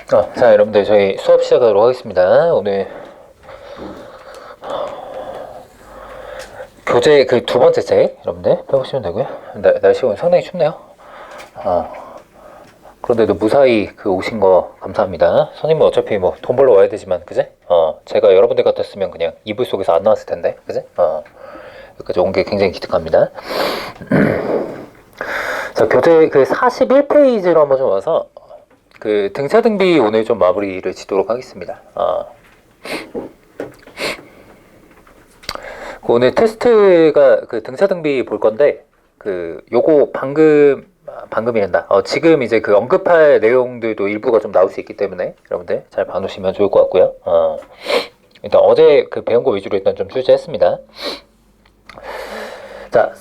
자, 여러분들 저희 수업 시작하도록 하겠습니다. 오늘 교재 그 두 번째 책 여러분들 펴보시면 되고요. 날씨가 오늘 상당히 춥네요. 그런데도 무사히 오신 거 감사합니다. 선생님은 어차피 뭐 돈 벌러 와야 되지만, 그제? 제가 여러분들 같았으면 그냥 이불 속에서 안 나왔을 텐데, 그제? 여기까지 온 게 굉장히 기특합니다. 자, 교재 그 41페이지로 한번 좀 와서 등차 등비 오늘 좀 마무리를 짓도록 하겠습니다. 오늘 테스트가 등차 등비 볼 건데, 요거 방금이란다. 지금 이제 언급할 내용들도 일부가 좀 나올 수 있기 때문에 여러분들 잘 봐놓으시면 좋을 것 같고요. 일단 어제 배운 거 위주로 일단 좀 출제했습니다. 자,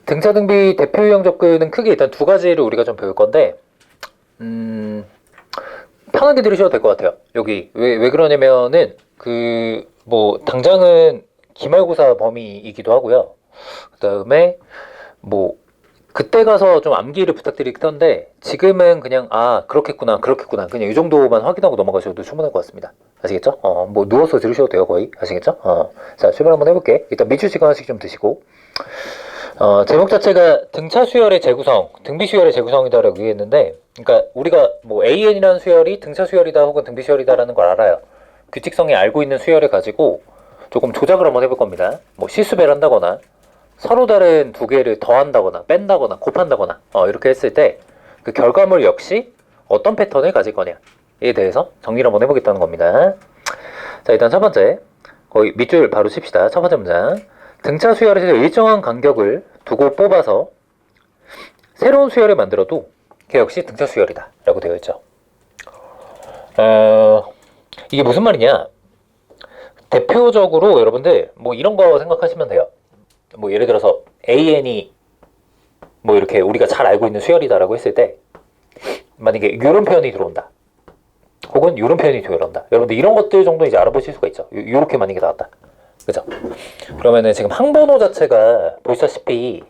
등차 등비 대표 유형 접근은 크게 일단 두 가지를 우리가 좀 배울 건데, 편하게 들으셔도 될 것 같아요. 여기 왜 그러냐면은 뭐 당장은 기말고사 범위이기도 하고요. 그 다음에 뭐 그때 가서 좀 암기를 부탁드리긴 한데, 지금은 그냥 그렇겠구나 그냥 이 정도만 확인하고 넘어가셔도 충분할 것 같습니다. 아시겠죠? 뭐 누워서 들으셔도 돼요, 거의. 아시겠죠? 자, 출발 한번 해볼게. 일단 밑줄 시간 하나씩 좀 드시고, 제목 자체가 등차 수열의 재구성, 등비 수열의 재구성이다라고 얘기했는데, 그러니까 우리가 뭐 AN이라는 수열이 등차 수열이다 혹은 등비 수열이다라는 걸 알아요. 규칙성이 알고 있는 수열을 가지고 조금 조작을 한번 해볼 겁니다. 뭐 실수배를 한다거나 서로 다른 두 개를 더한다거나 뺀다거나 곱한다거나 이렇게 했을 때 그 결과물 역시 어떤 패턴을 가질 거냐에 대해서 정리를 한번 해보겠다는 겁니다. 자, 일단 첫 번째, 거의 밑줄 바로 칩시다. 첫 번째 문장, 등차 수열에서 일정한 간격을 두고 뽑아서 새로운 수열을 만들어도 걔 역시 등차 수열이다 라고 되어 있죠. 이게 무슨 말이냐, 대표적으로 여러분들 뭐 이런 거 생각하시면 돼요. 뭐 예를 들어서 AN이 뭐 이렇게 우리가 잘 알고 있는 수열이다라고 했을 때, 만약에 이런 표현이 들어온다 혹은 이런 표현이 들어온다, 여러분들 이런 것들 정도 이제 알아보실 수가 있죠. 이렇게 만약에 나왔다, 그죠? 그러면은 지금 항번호 자체가 보시다시피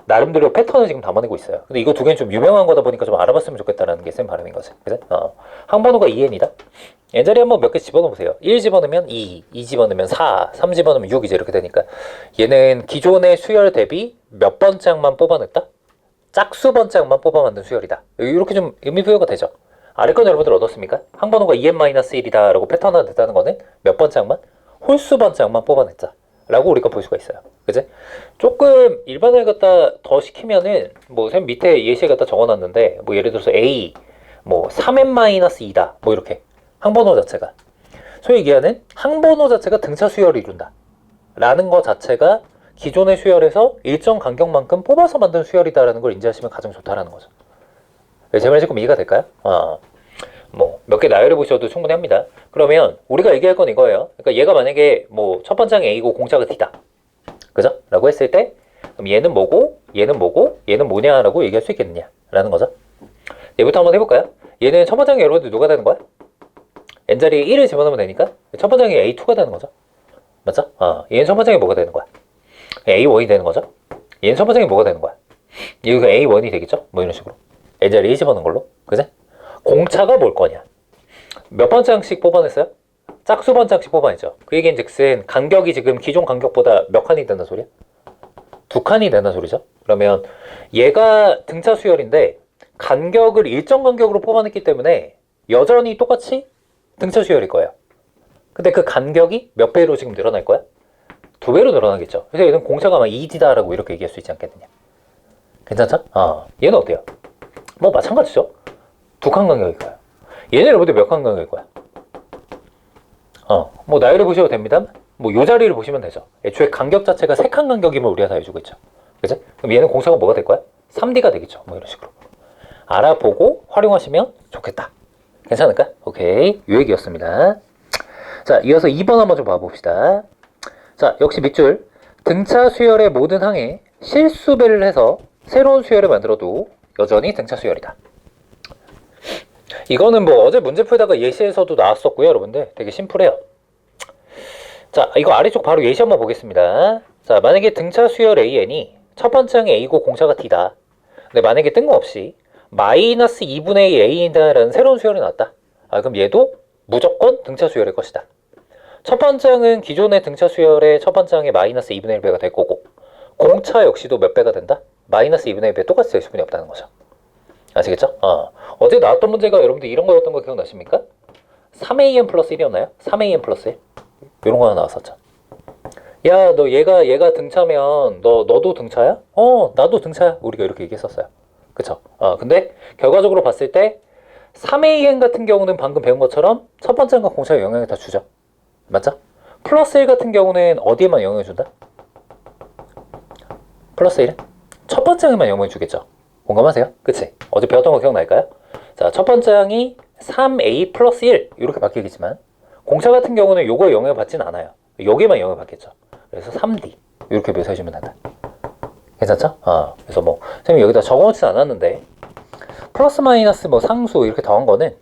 나름대로 패턴을 지금 담아내고 있어요. 근데 이거 두 개는 좀 유명한 거다 보니까 좀 알아봤으면 좋겠다라는 게 쌤 바람인 거지. 그죠? 항번호가 2n이다. N자리 한번 몇 개 집어넣으세요. 1 집어넣으면 2, 2 집어넣으면 4, 3 집어넣으면 6 이제 이렇게 되니까, 얘는 기존의 수열 대비 몇 번짝만 뽑아냈다? 짝수 번짝만 뽑아 만든 수열이다. 이렇게 좀 의미 부여가 되죠. 아래 건 여러분들 얻었습니까? 항번호가 2n-1이다 라고 패턴화가 됐다는 거는 몇 번짝만? 홀수 번짝만 뽑아냈자 라고 우리가 볼 수가 있어요. 그지? 조금 일반을 갖다 더 시키면은, 뭐 쌤 밑에 예시에 갖다 적어놨는데, 뭐 예를 들어서 A 뭐 3n-2다 뭐 이렇게, 항번호 자체가 소위 얘기하는 항번호 자체가 등차 수열을 이룬다 라는 거 자체가 기존의 수열에서 일정 간격만큼 뽑아서 만든 수열이다라는 걸 인지하시면 가장 좋다라는 거죠. 제 말 조금 이해가 될까요? 뭐 몇 개 나열해 보셔도 충분히 합니다. 그러면 우리가 얘기할 건 이거예요. 그러니까 얘가 만약에 뭐 첫 번째가 A고 공차가 D다, 그죠? 라고 했을 때, 그럼 얘는 뭐고 얘는 뭐고 얘는 뭐냐라고 얘기할 수 있겠느냐 라는 거죠. 얘부터 한번 해볼까요? 얘는 첫 번째가 여러분들 누가 되는 거야? n자리에 1을 집어넣으면 되니까 첫 번째가 A2가 되는 거죠. 맞죠? 얘는 첫 번째가 뭐가 되는 거야? A1이 되는 거죠. 얘는 첫 번째가 뭐가 되는 거야? 여기가 A1이 되겠죠? 뭐 이런 식으로 n자리에 1 집어넣은 걸로. 그지? 공차가 뭘 거냐, 몇 번짝씩 뽑아냈어요? 짝수 번짝씩 뽑아냈죠. 그 얘기는 즉슨 간격이 지금 기존 간격보다 몇 칸이 된다는 소리야? 2칸이 된다는 소리죠. 그러면 얘가 등차 수열인데 간격을 일정 간격으로 뽑아냈기 때문에 여전히 똑같이 등차 수열일 거예요. 근데 그 간격이 몇 배로 지금 늘어날 거야? 2배로 늘어나겠죠. 그래서 얘는 공차가 아마 2D다라고 이렇게 얘기할 수 있지 않겠느냐. 괜찮죠? 얘는 어때요? 뭐 마찬가지죠. 2칸 간격일 거야. 얘는 여러분들 몇 칸 간격일 거야? 뭐 나열해 보셔도 됩니다. 뭐 요 자리를 보시면 되죠. 애초에 간격 자체가 3칸 간격임을 우리가 다 해주고 있죠. 그죠? 그럼 얘는 공차가 뭐가 될 거야? 3D가 되겠죠. 뭐 이런 식으로 알아보고 활용하시면 좋겠다. 괜찮을까? 오케이, 요 얘기였습니다. 자, 이어서 2번 한번 좀 봐봅시다. 자, 역시 밑줄, 등차 수열의 모든 항에 실수배를 해서 새로운 수열을 만들어도 여전히 등차 수열이다. 이거는 뭐 어제 문제 풀다가 예시에서도 나왔었고요, 여러분들. 되게 심플해요. 자, 이거 아래쪽 바로 예시 한번 보겠습니다. 자, 만약에 등차 수열 AN이 첫 번째 항에 A고 공차가 D다. 근데 만약에 뜬금없이 마이너스 2분의 1 A이다라는 새로운 수열이 나왔다. 그럼 얘도 무조건 등차 수열의 것이다. 첫 번장은 기존의 등차 수열의 첫 번장의 마이너스 2분의 1배가 될 거고, 공차 역시도 몇 배가 된다? 마이너스 2분의 1배 똑같이 될 수분이 없다는 거죠. 아시겠죠? 어제 나왔던 문제가 여러분들 이런 거였던 거 기억나십니까? 3am 플러스 1이었나요? 3am 플러스 1? 이런 거 하나 나왔었죠. 야, 너 얘가 등차면 너도 등차야? 나도 등차야. 우리가 이렇게 얘기했었어요. 그쵸? 근데 결과적으로 봤을 때 3am 같은 경우는 방금 배운 것처럼 첫 번째가 공차에 영향을 다 주죠. 맞죠? 플러스 1 같은 경우는 어디에만 영향을 준다? 플러스 1은? 첫 번째에만 영향을 주겠죠. 공감하세요? 그치? 어제 배웠던 거 기억날까요? 자, 첫 번째항이 3a 플러스 1 이렇게 바뀌겠지만 공차 같은 경우는 요거에 영향을 받지는 않아요. 여기에만 영향을 받겠죠. 그래서 3d 이렇게 묘사해주면 된다. 괜찮죠? 그래서 뭐 선생님이 여기다 적어놓진 않았는데 플러스 마이너스 뭐 상수 이렇게 더한 거는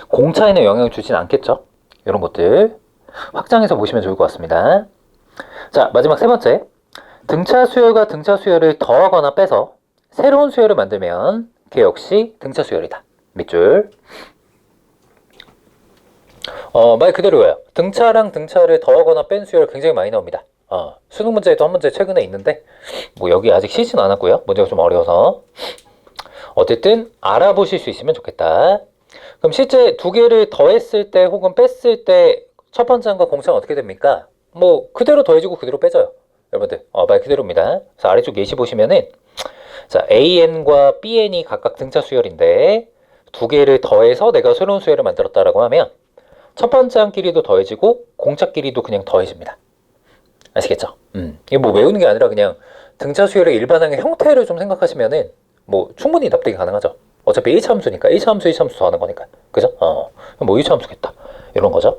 공차에는 영향을 주진 않겠죠. 이런 것들 확장해서 보시면 좋을 것 같습니다. 자, 마지막 세 번째, 등차 수열과 등차 수열을 더하거나 빼서 새로운 수열을 만들면 걔 역시 등차 수열이다. 밑줄. 말 그대로예요. 등차랑 등차를 더하거나 뺀 수열 굉장히 많이 나옵니다. 수능 문제에도 한 문제 최근에 있는데 뭐 여기 아직 시지는 않았고요. 문제가 좀 어려워서 어쨌든 알아보실 수 있으면 좋겠다. 그럼 실제 두 개를 더했을 때 혹은 뺐을 때 첫 번째과 공차는 어떻게 됩니까? 뭐 그대로 더해지고 그대로 빼져요. 여러분들 말 그대로입니다. 그래서 아래쪽 예시 보시면은 자, AN과 BN이 각각 등차 수열인데 두 개를 더해서 내가 새로운 수열을 만들었다라고 하면 첫 번째 항끼리도 더해지고 공차끼리도 그냥 더해집니다. 아시겠죠? 이게 뭐 외우는 게 아니라 그냥 등차 수열의 일반항의 형태를 좀 생각하시면은 뭐 충분히 납득이 가능하죠. 어차피 1차 함수니까 1차 함수 2차 함수 더하는 거니까. 그죠? 뭐 1차 함수겠다. 이런 거죠.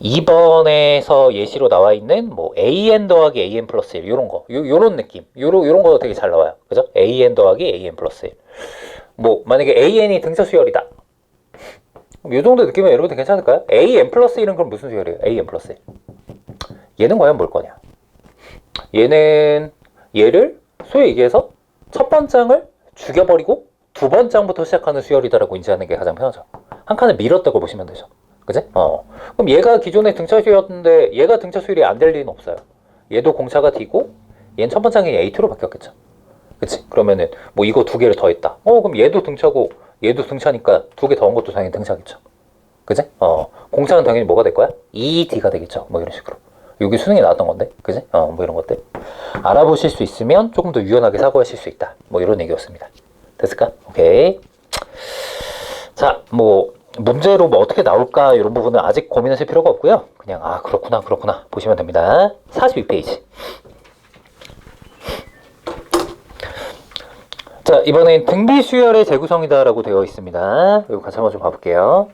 2번에서 예시로 나와 있는 뭐 AN 더하기 AN 플러스 1 이런 거, 요런 느낌, 요런 거 되게 잘 나와요. 그죠? AN 더하기 AN 플러스 1. 뭐 만약에 AN이 등차 수열이다. 이 정도 느낌은 여러분들 괜찮을까요? AN 플러스 1은 그럼 무슨 수열이에요? AN 플러스 1. 얘는 과연 뭘 거냐? 얘는 얘를 소위 얘기해서 첫 번장을 죽여버리고 두 번장부터 시작하는 수열이다라고 인지하는 게 가장 편하죠. 한 칸을 밀었다고 보시면 되죠. 그지? 그럼 얘가 기존에 등차 수열이었는데 얘가 등차 수열이 안 될 리는 없어요. 얘도 공차가 D고 얘는 첫 번장이 A2로 바뀌었겠죠. 그치? 그러면은 뭐 이거 두 개를 더했다. 그럼 얘도 등차고 얘도 등차니까 두 개 더한 것도 당연히 등차겠죠. 그지? 공차는 당연히 뭐가 될 거야? 2D가 되겠죠. 뭐 이런 식으로. 여기 수능에 나왔던 건데. 그지? 뭐 이런 것들. 알아보실 수 있으면 조금 더 유연하게 사고하실 수 있다. 뭐 이런 얘기였습니다. 됐을까? 오케이. 자, 뭐 문제로 뭐 어떻게 나올까 이런 부분은 아직 고민하실 필요가 없고요. 그냥 그렇구나 보시면 됩니다. 42페이지. 자, 이번엔 등비수열의 재구성이다 라고 되어 있습니다. 이거 같이 한번 좀 봐볼게요.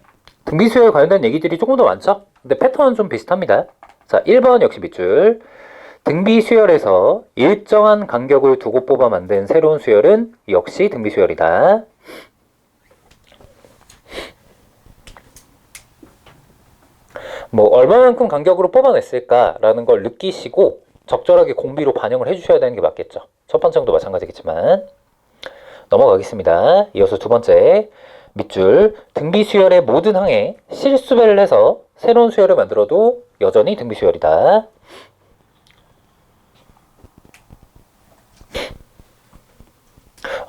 등비수열 관련된 얘기들이 조금 더 많죠? 근데 패턴은 좀 비슷합니다. 자, 1번 역시 밑줄. 등비수열에서 일정한 간격을 두고 뽑아 만든 새로운 수열은 역시 등비수열이다. 뭐 얼마만큼 간격으로 뽑아냈을까라는 걸 느끼시고 적절하게 공비로 반영을 해주셔야 되는 게 맞겠죠. 첫 번째도 마찬가지겠지만 넘어가겠습니다. 이어서 두 번째 밑줄. 등비수열의 모든 항에 실수배를 해서 새로운 수열을 만들어도 여전히 등비수열이다.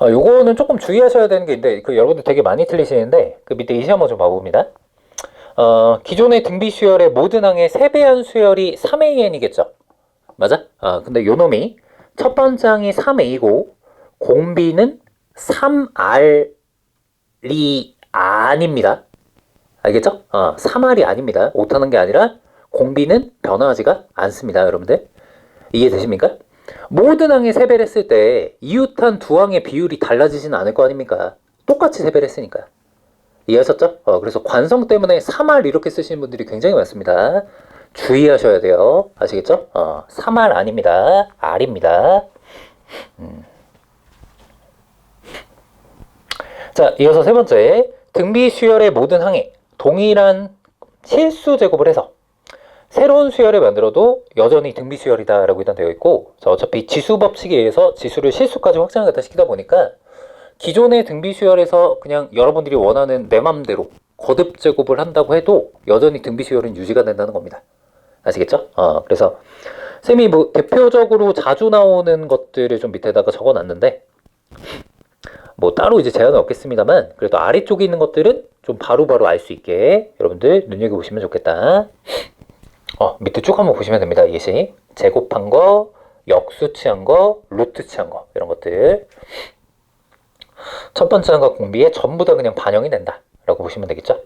요거는 조금 주의하셔야 되는 게 있는데 여러분들 되게 많이 틀리시는데 그 밑에 예시 한번 좀 봐봅니다. 기존의 등비수열의 모든 항의 세배한 수열이 3AN이겠죠. 맞아? 근데 요 놈이 첫 번째 항이 3A고 공비는 3R이 아닙니다. 알겠죠? 3R이 아닙니다. 오타는 게 아니라 공비는 변화하지가 않습니다. 여러분들 이해되십니까? 모든 항에 세배를 했을 때 이웃한 두 항의 비율이 달라지지는 않을 거 아닙니까? 똑같이 세배를 했으니까. 이해하셨죠? 그래서 관성 때문에 3R 이렇게 쓰시는 분들이 굉장히 많습니다. 주의하셔야 돼요. 아시겠죠? 3R 아닙니다. R입니다. 자, 이어서 세 번째. 등비수열의 모든 항에 동일한 실수 제곱을 해서 새로운 수열을 만들어도 여전히 등비수열이다 라고 일단 되어 있고, 자, 어차피 지수 법칙에 의해서 지수를 실수까지 확장을 갖다 시키다 보니까 기존의 등비수열에서 그냥 여러분들이 원하는 내 맘대로 거듭 제곱을 한다고 해도 여전히 등비 수열은 유지가 된다는 겁니다. 아시겠죠? 그래서 쌤이 뭐 대표적으로 자주 나오는 것들을 좀 밑에다가 적어놨는데 뭐 따로 이제 제한은 없겠습니다만 그래도 아래쪽에 있는 것들은 좀 바로바로 알 수 있게 여러분들 눈여겨보시면 좋겠다. 밑에 쭉 한번 보시면 됩니다. 예시 제곱한 거, 역수 취한 거, 루트 취한 거 이런 것들 첫 번째 한과 공비에 전부 다 그냥 반영이 된다 라고 보시면 되겠죠.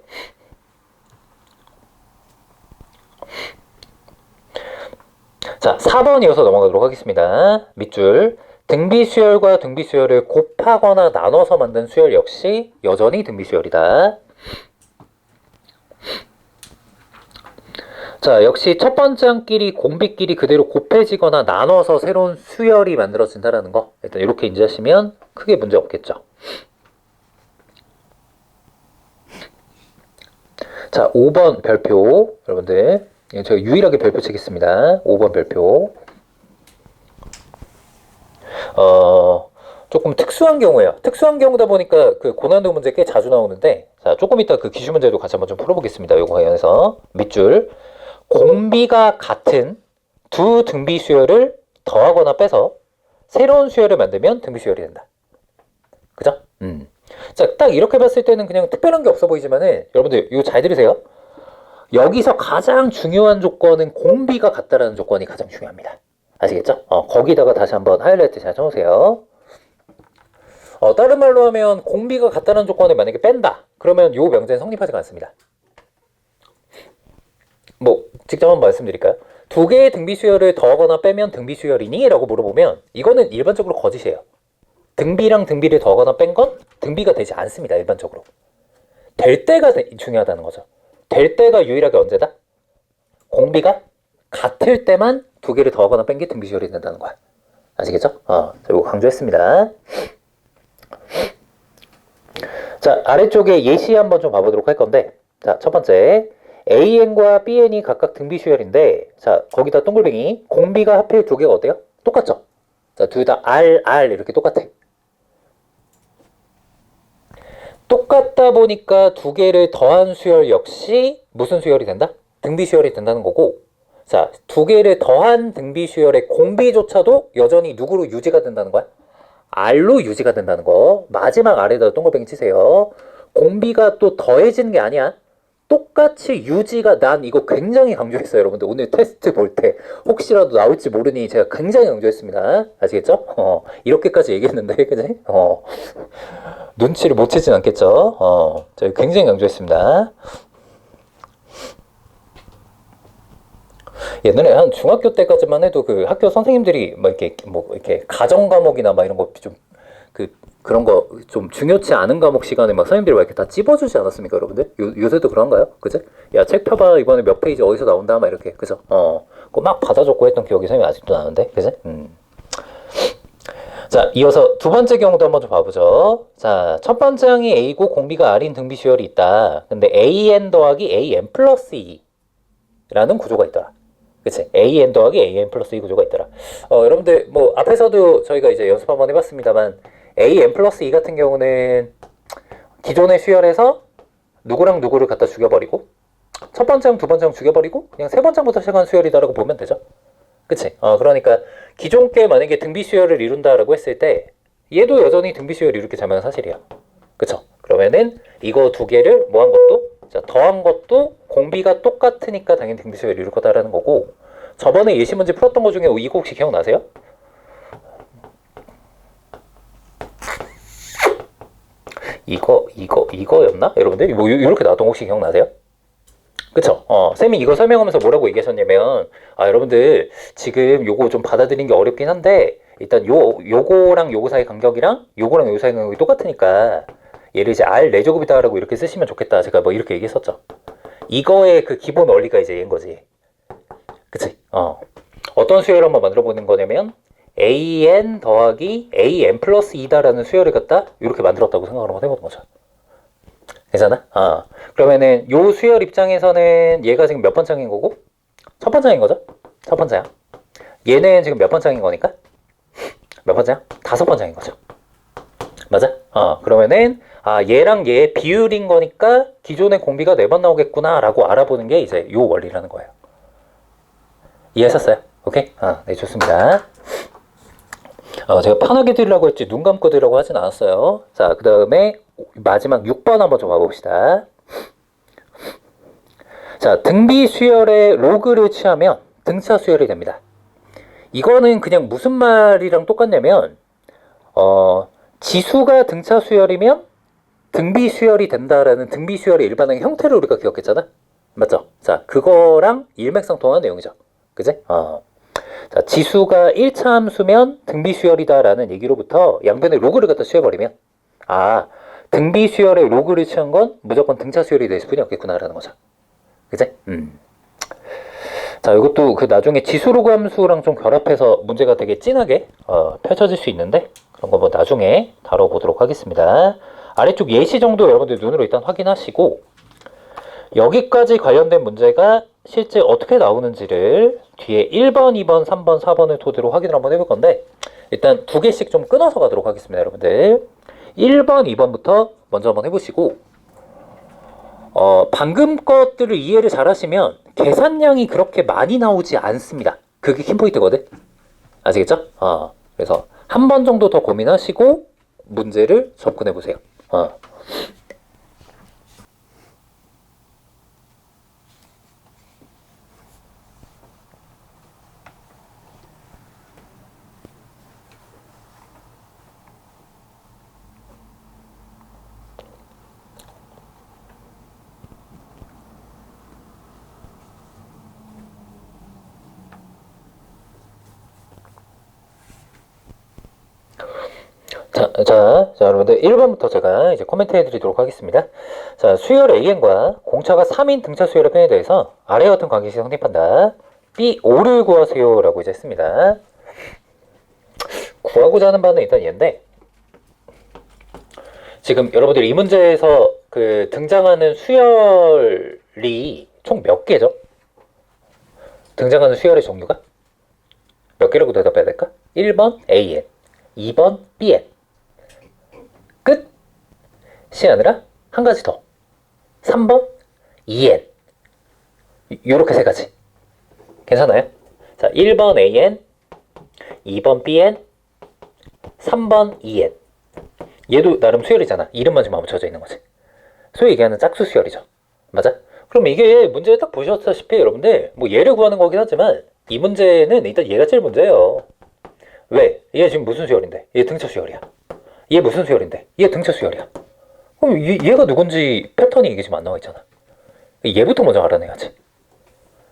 자, 4번 이어서 넘어가도록 하겠습니다. 밑줄 등비수열과 등비수열을 곱하거나 나눠서 만든 수열 역시 여전히 등비수열이다. 자, 역시 첫 번째 항끼리 공비끼리 그대로 곱해지거나 나눠서 새로운 수열이 만들어진다는 거 일단 이렇게 인지하시면 크게 문제 없겠죠. 자, 5번 별표 여러분들 제가 유일하게 별표 치겠습니다. 5번 별표 조금 특수한 경우예요. 특수한 경우다 보니까 그 고난도 문제 꽤 자주 나오는데 자, 조금 이따 그 기출 문제도 같이 한번 좀 풀어보겠습니다. 요거 관련해서 밑줄 공비가 같은 두 등비 수열을 더하거나 빼서 새로운 수열을 만들면 등비 수열이 된다. 그죠? 자, 딱 이렇게 봤을 때는 그냥 특별한 게 없어 보이지만은 여러분들 이거 잘 들으세요. 여기서 가장 중요한 조건은 공비가 같다라는 조건이 가장 중요합니다. 아시겠죠? 거기다가 다시 한번 하이라이트 잘 쳐놓으세요. 다른 말로 하면 공비가 같다는 조건을 만약에 뺀다. 그러면 요 명제는 성립하지가 않습니다. 뭐 직접 한번 말씀드릴까요? 두 개의 등비 수열을 더하거나 빼면 등비 수열이니? 라고 물어보면 이거는 일반적으로 거짓이에요. 등비랑 등비를 더하거나 뺀 건 등비가 되지 않습니다. 일반적으로. 될 때가 중요하다는 거죠. 될 때가 유일하게 언제다? 공비가 같을 때만 두 개를 더하거나 뺀 게 등비 수열이 된다는 거야. 아시겠죠? 자, 이거 강조했습니다. 자, 아래쪽에 예시 한번 좀 봐보도록 할 건데 자, 첫 번째 AN과 BN이 각각 등비 수열인데 자, 거기다 동글뱅이 공비가 하필 두 개가 어때요? 똑같죠? 자, 둘 다 R 이렇게 똑같아. 똑같다 보니까 두 개를 더한 수열 역시 무슨 수열이 된다? 등비 수열이 된다는 거고 자, 두 개를 더한 등비 수열의 공비조차도 여전히 누구로 유지가 된다는 거야? R로 유지가 된다는 거. 마지막 R에다 동글뱅이 치세요. 공비가 또 더해지는 게 아니야. 똑같이 유지가 난 이거 굉장히 강조했어요. 여러분들 오늘 테스트 볼 때 혹시라도 나올지 모르니 제가 굉장히 강조했습니다. 아시겠죠? 이렇게까지 얘기했는데 그지? 눈치를 못 채진 않겠죠? 제가 굉장히 강조했습니다. 옛날에 한 중학교 때까지만 해도 그 학교 선생님들이 이렇게 가정 과목이나 막 이런 거 좀 그런 거 좀 중요치 않은 과목 시간에 막 선생님들이 막 이렇게 다 찝어주지 않았습니까, 여러분들? 요새도 그런가요? 그죠? 야, 책 펴봐. 이번에 몇 페이지 어디서 나온다. 막 이렇게. 그죠? 그거 막 받아줬고 했던 기억이 선생님 아직도 나는데. 그죠? 자, 이어서 두 번째 경우도 한번 좀 봐보죠. 자, 첫 번째 항이 A고 공비가 R인 등비 수열이 있다. 근데 AN 더하기 AN 플러스 2라는 구조가 있더라. 그치? AN 더하기 AN 플러스 2 구조가 있더라. 여러분들 뭐 앞에서도 저희가 이제 연습 한번 해봤습니다만 AN 플러스 2 같은 경우는 기존의 수열에서 누구랑 누구를 갖다 죽여버리고 첫 번째 항, 두 번째 항 죽여버리고 그냥 세 번째 항부터 시작한 수열이다라고 보면 되죠. 그치? 그러니까 기존 게 만약에 등비 수열을 이룬다라고 했을 때 얘도 여전히 등비 수열을 이룰 게 자명한 사실이야. 그쵸? 그러면은 이거 두 개를 뭐 한 것도 자, 더한 것도 공비가 똑같으니까 당연히 등비 수열을 이룰 거다라는 거고 저번에 예시 문제 풀었던 거 중에 이거 혹시 기억나세요? 이거였나? 여러분들? 뭐 이렇게 나왔던 거 혹시 기억나세요? 그쵸? 쌤이 이거 설명하면서 뭐라고 얘기하셨냐면 여러분들 지금 요거 좀 받아들이는 게 어렵긴 한데 일단 요거랑 요거 사이 간격이랑 요거랑 요거 사이 간격이 똑같으니까 얘를 이제 R 4제곱이다라고 이렇게 쓰시면 좋겠다. 제가 뭐 이렇게 얘기했었죠. 이거의 그 기본 원리가 이제 얘인 거지. 그치? 어떤 수열을 한번 만들어 보는 거냐면 AN 더하기 AN 플러스 2다라는 수열을 갖다 이렇게 만들었다고 생각을 한번 해보는 거죠. 괜찮아? 그러면은 요 수열 입장에서는 얘가 지금 몇 번째 항인 거고? 첫 번째 항인 거죠? 첫 번째 항. 얘는 지금 몇 번째 항인 거니까? 몇 번째 항? 5번째 항인 거죠. 맞아? 그러면은 얘랑 얘의 비율인 거니까 기존의 공비가 4번 나오겠구나 라고 알아보는 게 이제 요 원리라는 거예요. 이해하셨어요? 오케이? 네, 좋습니다. 제가 판하게 드리려고 했지 눈 감고 드리려고 하진 않았어요. 자, 그 다음에 마지막 6번 한번 좀 봐봅시다. 자, 등비 수열의 로그를 취하면 등차 수열이 됩니다. 이거는 그냥 무슨 말이랑 똑같냐면 지수가 등차 수열이면 등비 수열이 된다라는 등비 수열의 일반적인 형태를 우리가 기억했잖아. 맞죠? 자, 그거랑 일맥상통한 내용이죠. 그지? 자, 지수가 1차 함수면 등비 수열이다라는 얘기로부터 양변의 로그를 갖다 취해버리면 등비 수열의 로그를 취한 건 무조건 등차 수열이 될 수뿐이 없겠구나라는 거죠. 그지? 자, 이것도 그 나중에 지수로그 함수랑 좀 결합해서 문제가 되게 진하게 펼쳐질 수 있는데 그런 거 뭐 나중에 다뤄보도록 하겠습니다. 아래쪽 예시 정도 여러분들 눈으로 일단 확인하시고 여기까지 관련된 문제가 실제 어떻게 나오는지를 뒤에 1번, 2번, 3번, 4번을 토대로 확인을 한번 해볼 건데 일단 2개씩 좀 끊어서 가도록 하겠습니다, 여러분들. 1번, 2번부터 먼저 한번 해보시고 방금 것들을 이해를 잘 하시면 계산량이 그렇게 많이 나오지 않습니다. 그게 킴포인트거든. 아시겠죠? 그래서 한 번 정도 더 고민하시고 문제를 접근해 보세요. 자, 여러분들 1번부터 제가 이제 코멘트 해드리도록 하겠습니다. 자, 수열 AN과 공차가 3인 등차 수열의 편에 대해서 아래와 같은 관계식 성립한다. B5를 구하세요 라고 이제 했습니다. 구하고자 하는 바는 일단 얘인데 지금 여러분들이 이 문제에서 그 등장하는 수열이 총 몇 개죠? 등장하는 수열의 종류가? 몇 개라고 대답해야 될까? 1번 AN, 2번 BN. 끝! 시 아니라 한 가지 더. 3번 EN. 요렇게 세 가지. 괜찮아요? 자, 1번 AN, 2번 BN, 3번 EN. 얘도 나름 수열이잖아. 이름만 좀 맞춰져 있는 거지. 소위 얘기하는 짝수 수열이죠. 맞아? 그럼 이게 문제 딱 보셨다시피 여러분들 뭐 얘를 구하는 거긴 하지만 이 문제는 일단 얘가 제일 문제예요. 왜? 얘 지금 무슨 수열인데? 얘 등차 수열이야. 얘 무슨 수열인데? 얘 등차 수열이야. 그럼 얘가 누군지 패턴이 이게 지금 안 나와 있잖아. 얘부터 먼저 알아내야지.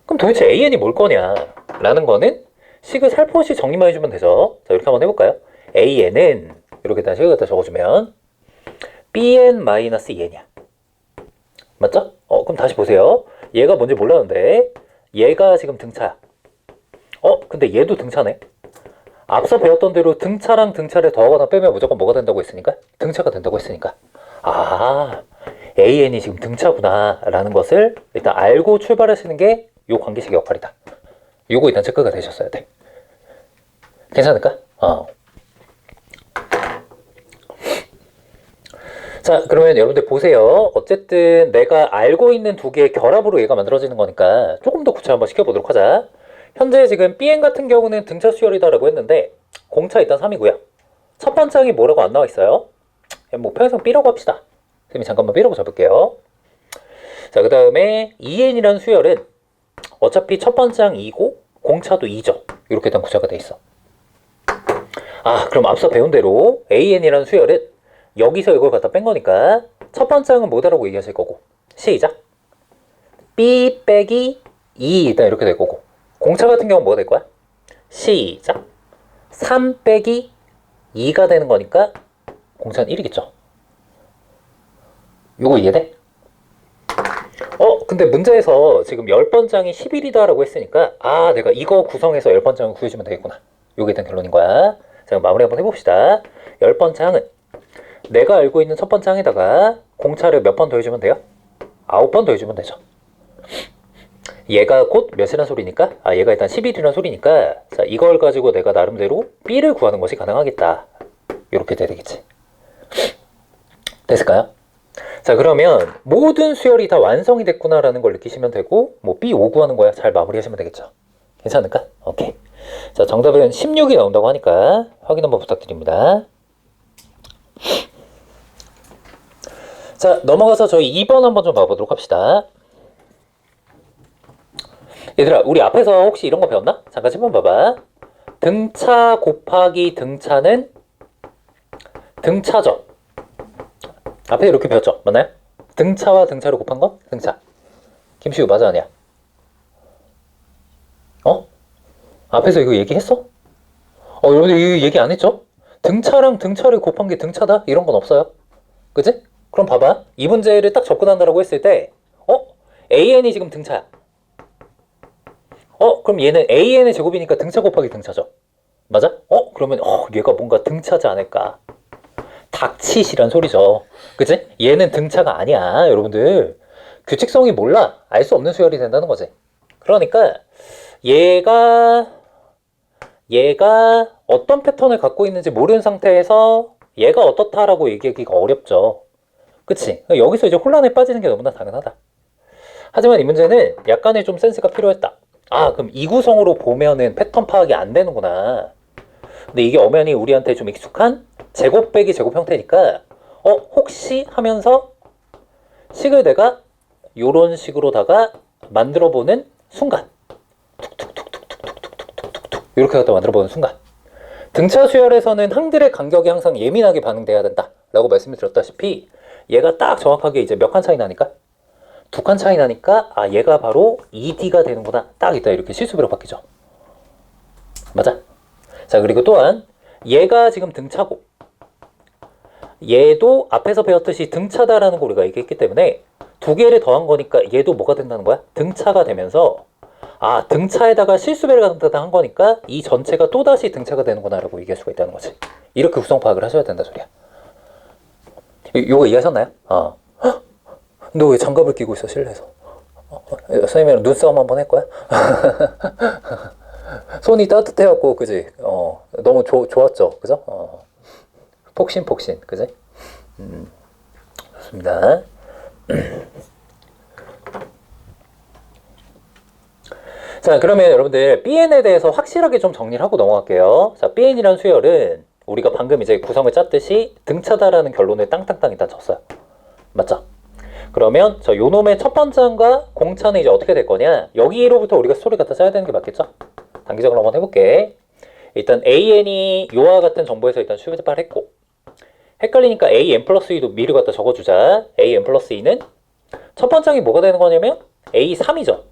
그럼 도대체 AN이 뭘 거냐? 라는 거는 식을 살포시 정리만 해주면 되죠. 자, 이렇게 한번 해볼까요? AN은 이렇게 다시 식을 갖다 적어주면 BN-EN이야. 맞죠? 그럼 다시 보세요. 얘가 뭔지 몰랐는데 얘가 지금 등차야. 근데 얘도 등차네. 앞서 배웠던 대로 등차랑 등차를 더하거나 빼면 무조건 뭐가 된다고 했으니까? 등차가 된다고 했으니까. AN이 지금 등차구나 라는 것을 일단 알고 출발하시는 게 요 관계식의 역할이다. 요거 일단 체크가 되셨어야 돼. 괜찮을까? 자, 그러면 여러분들 보세요. 어쨌든 내가 알고 있는 두 개의 결합으로 얘가 만들어지는 거니까 조금 더 구체 한번 시켜보도록 하자. 현재 지금 BN 같은 경우는 등차 수열이다라고 했는데 공차 일단 3이고요. 첫 번째 항이 뭐라고 안 나와 있어요? 뭐 평행 B라고 합시다. 선생님이 잠깐만 B라고 잡을게요. 자, 그 다음에 EN이라는 수열은 어차피 첫 번째 항 2고 공차도 2죠. 이렇게 일단 구조가 돼 있어. 그럼 앞서 배운 대로 AN이라는 수열은 여기서 이걸 갖다 뺀 거니까 첫 번째 항은 뭐다라고 얘기하실 거고. 시작. B 빼기 2 일단 이렇게 될 거고. 공차 같은 경우는 뭐가 될 거야? 시작. 3 빼기 2가 되는 거니까 공차는 1이겠죠. 요거 이해돼? 근데 문제에서 지금 10번장이 11이다 라고 했으니까 내가 이거 구성해서 10번장을 구해주면 되겠구나. 요게 일단 결론인 거야. 자, 마무리 한번 해봅시다. 10번장은 내가 알고 있는 첫 번째 항에다가 공차를 몇 번 더해주면 돼요? 9번 더해주면 되죠. 얘가 곧 몇이란 소리니까? 얘가 일단 11이란 소리니까 자, 이걸 가지고 내가 나름대로 B를 구하는 것이 가능하겠다. 이렇게 돼야 되겠지. 됐을까요? 자, 그러면 모든 수열이 다 완성이 됐구나라는 걸 느끼시면 되고, 뭐 B5 구하는 거야. 잘 마무리하시면 되겠죠. 괜찮을까? 오케이. 자, 정답은 16이 나온다고 하니까 확인 한번 부탁드립니다. 자, 넘어가서 저희 2번 한번 좀 봐보도록 합시다. 얘들아, 우리 앞에서 혹시 이런 거 배웠나? 잠깐 한번 봐봐. 등차 곱하기 등차는 등차죠. 앞에 이렇게 배웠죠? 맞나요? 등차와 등차를 곱한 거? 등차. 김시우 맞아 아니야? 어? 앞에서 이거 얘기했어? 여러분들 이거 얘기 안 했죠? 등차랑 등차를 곱한 게 등차다? 이런 건 없어요. 그치? 그럼 봐봐. 이 문제를 딱 접근한다라고 했을 때 AN이 지금 등차야. 그럼 얘는 AN의 제곱이니까 등차 곱하기 등차죠. 맞아? 그러면 얘가 뭔가 등차지 않을까? 닥치시란 소리죠. 그치? 얘는 등차가 아니야, 여러분들. 규칙성이 몰라. 알 수 없는 수열이 된다는 거지. 그러니까 얘가 어떤 패턴을 갖고 있는지 모르는 상태에서 얘가 어떻다라고 얘기하기가 어렵죠. 그치? 여기서 이제 혼란에 빠지는 게 너무나 당연하다. 하지만 이 문제는 약간의 좀 센스가 필요했다. 그럼 이 구성으로 보면은 패턴 파악이 안 되는구나. 근데 이게 엄연히 우리한테 좀 익숙한 제곱 빼기 제곱 형태니까 혹시 하면서 식을 내가 요런 식으로다가 만들어보는 순간 툭툭툭툭툭툭툭툭툭 이렇게 갖다 만들어보는 순간 등차 수열에서는 항들의 간격이 항상 예민하게 반응돼야 된다 라고 말씀을 드렸다시피 얘가 딱 정확하게 이제 몇 칸 차이 나니까 2칸 차이 나니까 얘가 바로 ED가 되는구나. 딱 이따 이렇게 실수배로 바뀌죠. 맞아? 자, 그리고 또한 얘가 지금 등차고 얘도 앞에서 배웠듯이 등차다라는 거 우리가 얘기했기 때문에 두 개를 더한 거니까 얘도 뭐가 된다는 거야? 등차가 되면서 등차에다가 실수배를 갖다 한 거니까 이 전체가 또다시 등차가 되는구나 라고 얘기할 수가 있다는 거지. 이렇게 구성 파악을 하셔야 된다 소리야. 요거 이해하셨나요? 너 왜 장갑을 끼고 있어 실내에서? 선생님이랑 눈싸움 한번 할 거야? 손이 따뜻해갖고 그지? 너무 좋았죠, 그죠? 폭신, 그지? 좋습니다. 자, 그러면 여러분들 BN에 대해서 확실하게 좀 정리를 하고 넘어갈게요. 자, BN이라는 수열은 우리가 방금 이제 구성을 짰듯이 등차다라는 결론을 땅땅땅 일단 쳤어요. 맞죠? 그러면 요 놈의 첫 번째과 공차는 이제 어떻게 될 거냐? 여기로부터 우리가 스토리 갖다 짜야 되는 게 맞겠죠? 단기적으로 한번 해볼게. 일단 AN이 요와 같은 정보에서 일단 출발을 했고 헷갈리니까 AN 플러스 2도 미리 갖다 적어주자. AN 플러스 2는 첫 번째이 뭐가 되는 거냐면 A3이죠.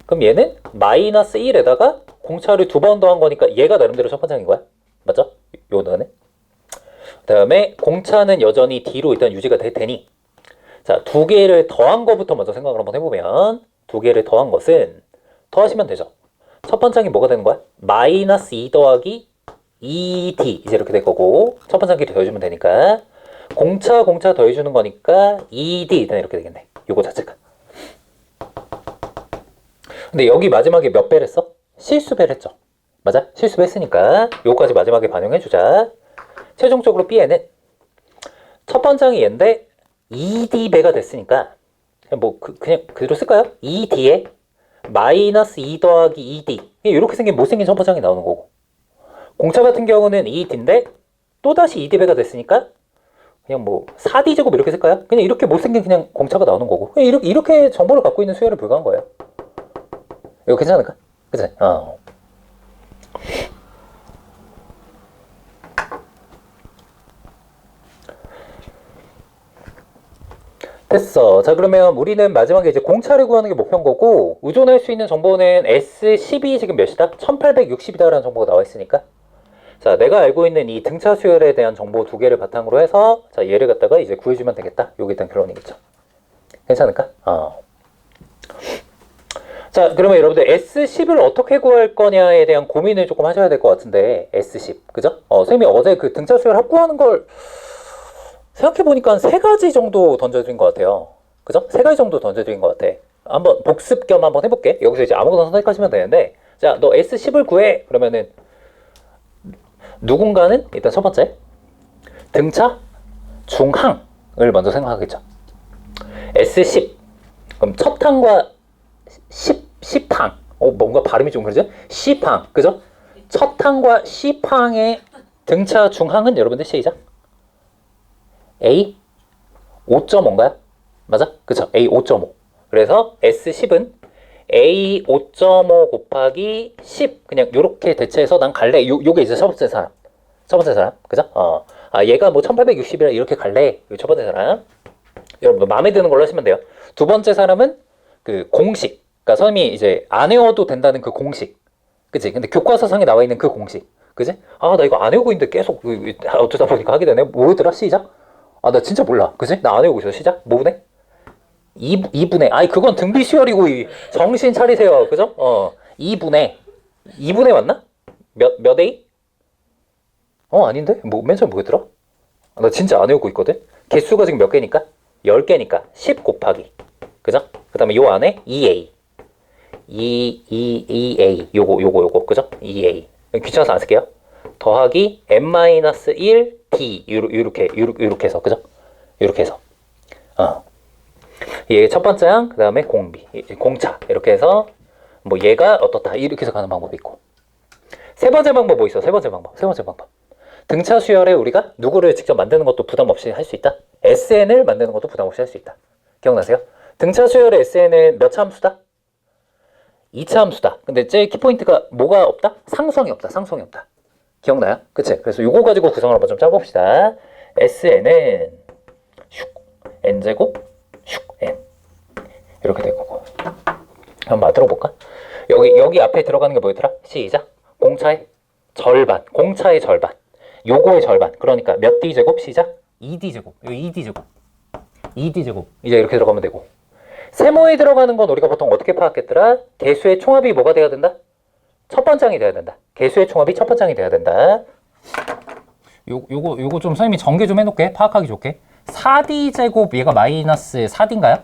그럼 얘는 마이너스 1에다가 공차를 2번 더한 거니까 얘가 나름대로 첫 번째인 거야. 맞죠? 요 너네. 그 다음에 공차는 여전히 D로 일단 유지가 될 테니 자, 2개를 더한 거부터 먼저 생각을 한번 해보면 2개를 더한 것은 더하시면 되죠. 첫 번째이 뭐가 되는 거야? 마이너스 2 더하기 2D 이제 이렇게 될 거고 첫 번째끼리 더해주면 되니까 공차 더해주는 거니까 2D 일단 이렇게 되겠네. 요거 자체가. 근데 여기 마지막에 몇 배를 했어? 실수배를 했죠. 맞아? 실수배 했으니까 요거까지 마지막에 반영해주자. 최종적으로 B에는 첫 번째이 얘인데 2D배가 됐으니까 그냥 그대로 쓸까요? 2D에 마이너스 2 더하기 2D 이렇게 생긴 못생긴 첫 번째이 나오는 거고 공차 같은 경우는 2D인데 또다시 2D배가 됐으니까 그냥 4D 제곱 이렇게 쓸까요? 그냥 이렇게 못생긴 그냥 공차가 나오는 거고 그냥 이렇게 정보를 갖고 있는 수열에 불과한 거예요. 이거 괜찮을까? 그치? 됐어. 자, 그러면 우리는 마지막에 이제 공차를 구하는 게 목표인 거고 의존할 수 있는 정보는 S10이 지금 몇이다? 1860이다라는 정보가 나와 있으니까 자, 내가 알고 있는 이 등차 수열에 대한 정보 2개를 바탕으로 해서 자, 얘를 갖다가 이제 구해주면 되겠다. 요게 일단 결론이겠죠. 괜찮을까? 자, 그러면 여러분들 S10을 어떻게 구할 거냐에 대한 고민을 조금 하셔야 될 것 같은데 S10, 그죠? 선생님이 어제 그 등차 수열 합구하는 걸 생각해보니까 한 3가지 정도 던져드린 것 같아요. 그죠? 3가지 정도 던져드린 것 같아. 한번 복습 겸 한번 해볼게. 여기서 이제 아무거나 선택하시면 되는데 자, 너 S10을 구해. 그러면은 누군가는 일단 첫 번째 등차 중항을 먼저 생각하겠죠. S10. 그럼 첫 항과 10항. 뭔가 발음이 좀 그러죠? 10항. 그죠? 첫 항과 10항의 등차 중항은 여러분들 시작. A 5.5인가요? 맞아? 그쵸? A 5.5. 그래서 S10은 A 5.5 곱하기 10. 그냥 요렇게 대체해서 난 갈래. 요게 이제 첫 번째 사람. 첫 번째 사람. 그죠? 얘가 뭐 1860이라 이렇게 갈래. 요 첫 번째 사람. 여러분 마음에 드는 걸로 하시면 돼요. 두 번째 사람은 그 공식. 그러니까 선생님이 이제 안 외워도 된다는 그 공식. 그치? 근데 교과서상에 나와 있는 그 공식. 그치? 나 이거 안 외우고 있는데 계속 어쩌다 보니까 하게 되네. 뭐더라? 시작? 나 진짜 몰라. 그치? 나 안 외우고 있어. 시작? 뭐분의? 2분의. 그건 등비 수열이고 정신 차리세요. 그죠? 2분의 맞나? 몇 A? 아닌데? 맨 처음 뭐였더라? 나 진짜 안 외우고 있거든? 개수가 지금 몇 개니까? 10개니까 10 곱하기. 그죠? 그 다음에 요 안에 2A. 2A. 요거. 그죠? 2A. 귀찮아서 안 쓸게요. 더하기 n-1 D. 요렇게 해서. 그죠? 요렇게 해서. 얘 첫 번째 항, 그 다음에 공비. 공차. 이렇게 해서 뭐 얘가 어떻다. 이렇게 해서 가는 방법이 있고. 세 번째 방법 뭐 있어? 세 번째 방법. 등차 수열에 우리가 누구를 직접 만드는 것도 부담 없이 할 수 있다. SN을 만드는 것도 부담 없이 할 수 있다. 기억나세요? 등차 수열의 SN은 몇 차 함수다? 2차 함수다. 근데 제 키포인트가 뭐가 없다? 상수항이 없다. 기억나요? 그치? 그래서 요거 가지고 구성을 한번 좀 짜봅시다. SN은 n제곱 n 이렇게 될 거고. 한번 만들어 볼까? 여기 앞에 들어가는 게 뭐였더라? 시작. 공차의 절반. 요거의 절반. 그러니까 몇 d제곱? 시작. 2d제곱. 여기 2d제곱. 이제 이렇게 들어가면 되고. 세모에 들어가는 건 우리가 보통 어떻게 파악했더라? 개수의 총합이 뭐가 돼야 된다? 첫 번째 항이 돼야 된다. 개수의 총합이 첫 번째 항이 돼야 된다. 요거 좀 선생님이 전개 좀 해놓게. 파악하기 좋게. 4d제곱 얘가 마이너스 4d인가요?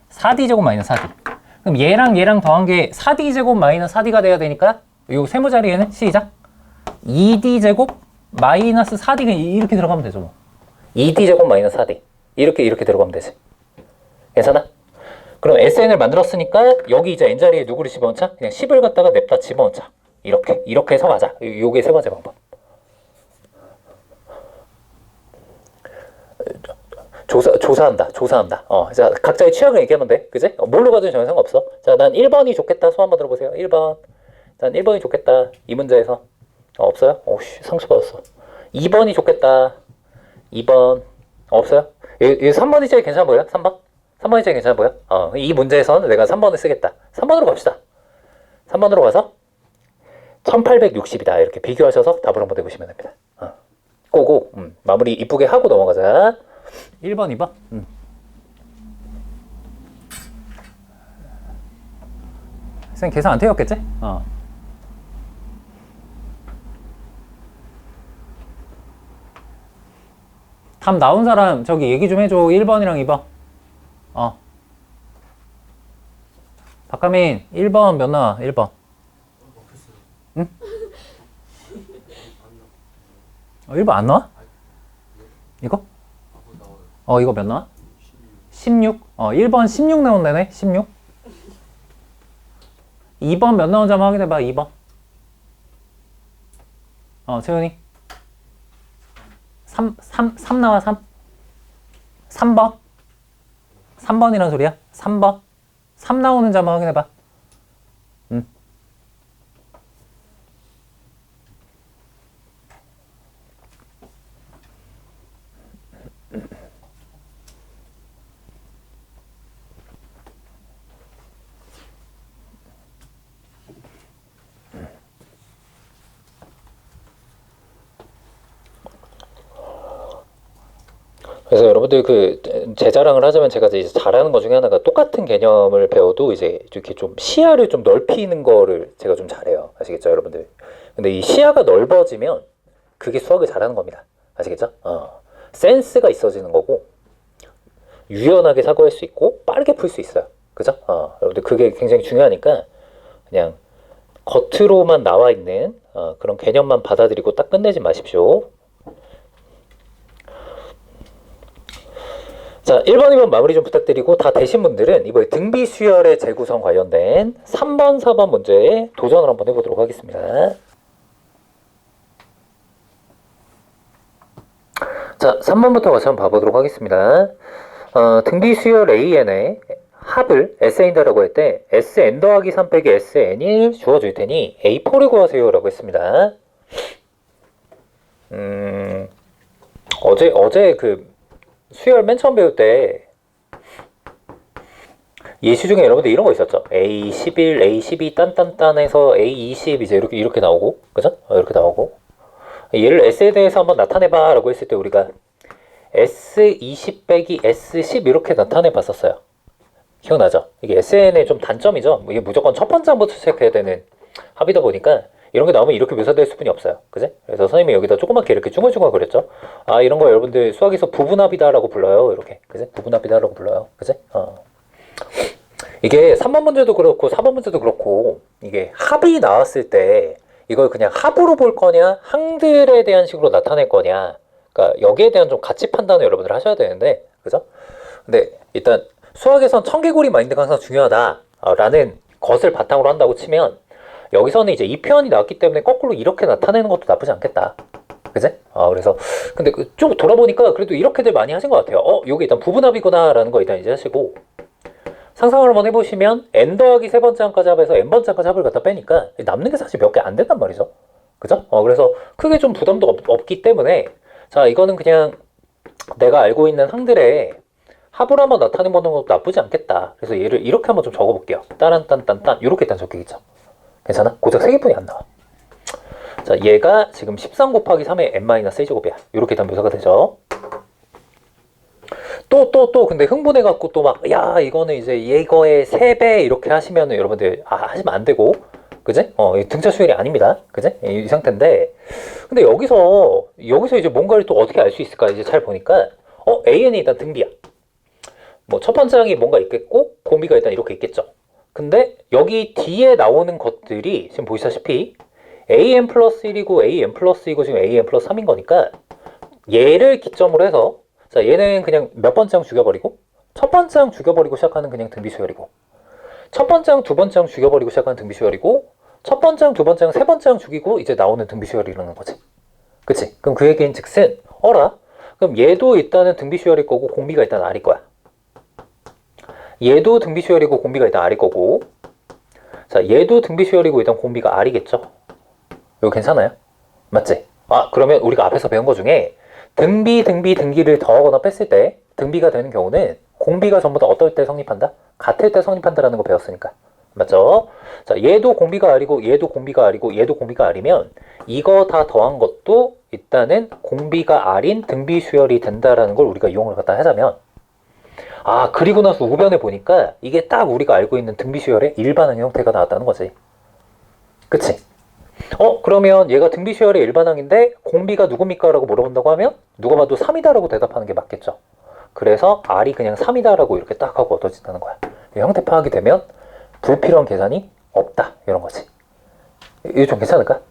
4d제곱 마이너스 4d. 그럼 얘랑 더한 게 4d제곱 마이너스 4d가 돼야 되니까 요 세모 자리에는 시작. 2d제곱 마이너스 4d가 이렇게 들어가면 되죠. 뭐. 2d제곱 마이너스 4d. 이렇게 들어가면 되지. 괜찮아? 그럼 SN을 만들었으니까 여기 이제 n자리에 누구를 집어넣자? 그냥 10을 갖다가 냅다 집어넣자. 이렇게 해서 가자. 요게 세 번째 방법. 조사한다. 자, 각자의 취향을 얘기하면 돼. 그지? 뭘로 가도 전혀 상관없어. 자, 난 1번이 좋겠다. 손 한번 들어보세요. 1번. 난 1번이 좋겠다. 이 문제에서. 없어요? 오씨, 상처 받았어. 2번이 좋겠다. 2번. 없어요? 3번이 제일 괜찮아 보여요? 3번? 3번이 제일 괜찮아 보여? 이 문제에서는 내가 3번을 쓰겠다. 3번으로 갑시다. 3번으로 가서 1860이다. 이렇게 비교하셔서 답을 한번 내보시면 됩니다. 고고. 마무리 이쁘게 하고 넘어가자. 1번, 2번. 선생님 계산 안 태웠겠지? 답 나온 사람 저기 얘기 좀 해줘. 1번이랑 2번. 박가민 1번 몇 나와? 1번. 응? 1번 안 나와? 이거? 이거 몇 나와? 16? 1번 16 나온다네? 16? 2번 몇 나온지 한번 확인해봐. 2번. 채훈이. 3 나와. 3번. 3번이란 소리야? 3번. 3 나오는지 한번 확인해봐. 그래서 여러분들 제 자랑을 하자면 제가 이제 잘하는 것 중에 하나가 똑같은 개념을 배워도 이제 이렇게 좀 시야를 좀 넓히는 거를 제가 좀 잘해요. 아시겠죠, 여러분들? 근데 이 시야가 넓어지면 그게 수학을 잘하는 겁니다. 아시겠죠? 센스가 있어지는 거고 유연하게 사고할 수 있고 빠르게 풀 수 있어요. 그죠? 여러분들 그게 굉장히 중요하니까 그냥 겉으로만 나와 있는 그런 개념만 받아들이고 딱 끝내지 마십시오. 자, 1번, 2번 마무리 좀 부탁드리고 다 되신 분들은 이번에 등비 수열의 재구성 관련된 3번, 4번 문제에 도전을 한번 해보도록 하겠습니다. 자, 3번부터 같이 한번 봐보도록 하겠습니다. 등비 수열 AN의 합을 Sn다라고 할 때 Sn 더하기 3 빼기 Sn을 주어줄 테니 A4를 구하세요 라고 했습니다. 어제 그 수열 맨 처음 배울 때 예시 중에 여러분들 이런 거 있었죠? A11, A12 딴딴딴해서 A20 이제 이렇게 나오고, 그죠? 이렇게 나오고. 얘를 S에 대해서 한번 나타내봐 라고 했을 때 우리가 S20 빼기 S10 이렇게 나타내 봤었어요. 기억나죠? 이게 SN의 좀 단점이죠? 이게 무조건 첫 번째부터 체크해야 되는 합이다 보니까 이런 게 나오면 이렇게 묘사될 수뿐이 없어요. 그지? 그래서 선생님이 여기다 조그맣게 이렇게 중얼중얼 그렸죠? 아, 이런 거 여러분들 수학에서 부분합이다라고 불러요. 이렇게. 그지? 부분합이다라고 불러요. 그지? 이게 3번 문제도 그렇고 4번 문제도 그렇고 이게 합이 나왔을 때 이걸 그냥 합으로 볼 거냐 항들에 대한 식으로 나타낼 거냐, 그러니까 여기에 대한 좀 가치 판단을 여러분들 하셔야 되는데, 그죠? 근데 일단 수학에선 청개구리 마인드가 항상 중요하다라는 것을 바탕으로 한다고 치면 여기서는 이제 이 표현이 나왔기 때문에 거꾸로 이렇게 나타내는 것도 나쁘지 않겠다. 그지? 그래서 근데 좀 돌아보니까 그래도 이렇게들 많이 하신 것 같아요. 요게 일단 부분합이구나 라는 거 일단 이제 하시고, 상상을 한번 해보시면 n 더하기 세 번째 항까지 합해서 n 번째 항까지 합을 갖다 빼니까 남는 게 사실 몇 개 안 된단 말이죠. 그죠? 그래서 크게 좀 부담도 없기 때문에, 자, 이거는 그냥 내가 알고 있는 항들의 합을 한번 나타내보는 것도 나쁘지 않겠다. 그래서 얘를 이렇게 한번 좀 적어볼게요. 따란딴딴딴 이렇게 일단 적히겠죠. 괜찮아? 고작 3개뿐이 안 나와. 자, 얘가 지금 13 곱하기 3의 n-a제곱이야. 이렇게 일단 묘사가 되죠. 또 근데 흥분해갖고 또 막 야 이거는 이제 이거의 3배 이렇게 하시면은 여러분들 하시면 안 되고, 그지? 등차 수열이 아닙니다. 그지? 이 상태인데, 근데 여기서 이제 뭔가를 또 어떻게 알 수 있을까? 이제 잘 보니까 AN이 일단 등비야. 뭐 첫 번째 항이 뭔가 있겠고 공비가 일단 이렇게 있겠죠. 근데 여기 뒤에 나오는 것들이 지금 보시다시피 AN 플러스 1이고 AN 플러스 2고 지금 AN 플러스 3인 거니까 얘를 기점으로 해서, 자, 얘는 그냥 몇 번째 항 죽여버리고 첫 번째 항 죽여버리고 시작하는 그냥 등비 수열이고, 첫 번째 항, 두 번째 항 죽여버리고 시작하는 등비 수열이고, 첫 번째 항, 두 번째 항, 세 번째 항 죽이고 이제 나오는 등비 수열이라는 거지. 그치? 그럼 그 얘기인 즉슨 그럼 얘도 일단은 등비 수열일 거고 공비가 일단 R일 거야. 얘도 등비 수열이고 공비가 일단 R일 거고, 자, 얘도 등비 수열이고 일단 공비가 R이겠죠? 이거 괜찮아요? 맞지? 그러면 우리가 앞에서 배운 거 중에 등기를 더하거나 뺐을 때 등비가 되는 경우는 공비가 전부 다 어떨 때 성립한다? 같을 때 성립한다라는 거 배웠으니까. 맞죠? 자, 얘도 공비가 R이고 얘도 공비가 R이고 얘도 공비가 R이면 이거 다 더한 것도 일단은 공비가 R인 등비 수열이 된다라는 걸 우리가 이용을 갖다 하자면, 그리고 나서 우변에 보니까 이게 딱 우리가 알고 있는 등비 수열의 일반항 형태가 나왔다는 거지. 그치? 그러면 얘가 등비 수열의 일반항인데 공비가 누굽니까? 라고 물어본다고 하면 누가 봐도 3이다 라고 대답하는 게 맞겠죠. 그래서 R이 그냥 3이다 라고 이렇게 딱 하고 얻어진다는 거야. 형태 파악이 되면 불필요한 계산이 없다, 이런 거지. 이거 좀 괜찮을까?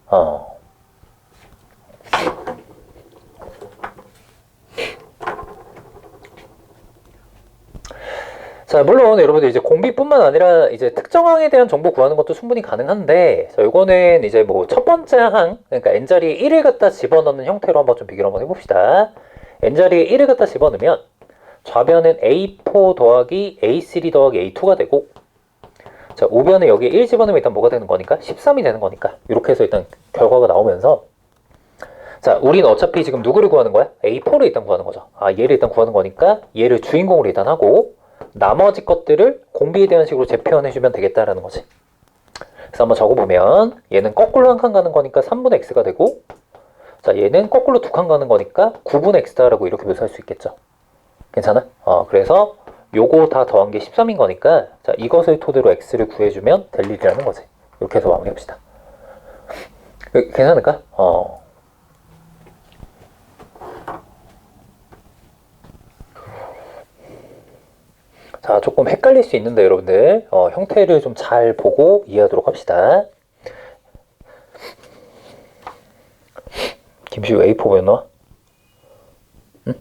자, 물론 여러분들 이제 공비뿐만 아니라 이제 특정항에 대한 정보 구하는 것도 충분히 가능한데, 자, 요거는 이제 뭐 첫 번째 항, 그러니까 n자리에 1을 갖다 집어넣는 형태로 한번 좀 비교를 한번 해봅시다. n자리에 1을 갖다 집어넣으면 좌변은 A4 더하기 A3 더하기 A2가 되고, 자, 우변에 여기에 1 집어넣으면 일단 뭐가 되는 거니까? 13이 되는 거니까. 이렇게 해서 일단 결과가 나오면서, 자, 우리는 어차피 지금 누구를 구하는 거야? A4를 일단 구하는 거죠. 얘를 일단 구하는 거니까 얘를 주인공으로 일단 하고 나머지 것들을 공비에 대한 식으로 재표현해주면 되겠다라는 거지. 그래서 한번 적어보면 얘는 거꾸로 한 칸 가는 거니까 3분의 x가 되고, 자, 얘는 거꾸로 두 칸 가는 거니까 9분의 x다라고 이렇게 묘사할 수 있겠죠. 괜찮아? 그래서 요거 다 더한 게 13인 거니까, 자, 이것을 토대로 x를 구해주면 될 일이라는 거지. 이렇게 해서 마무리합시다. 괜찮을까? 자, 조금 헷갈릴 수 있는데 여러분들 형태를 좀 잘 보고 이해하도록 합시다. 김시우 A4 왜 나와? 응?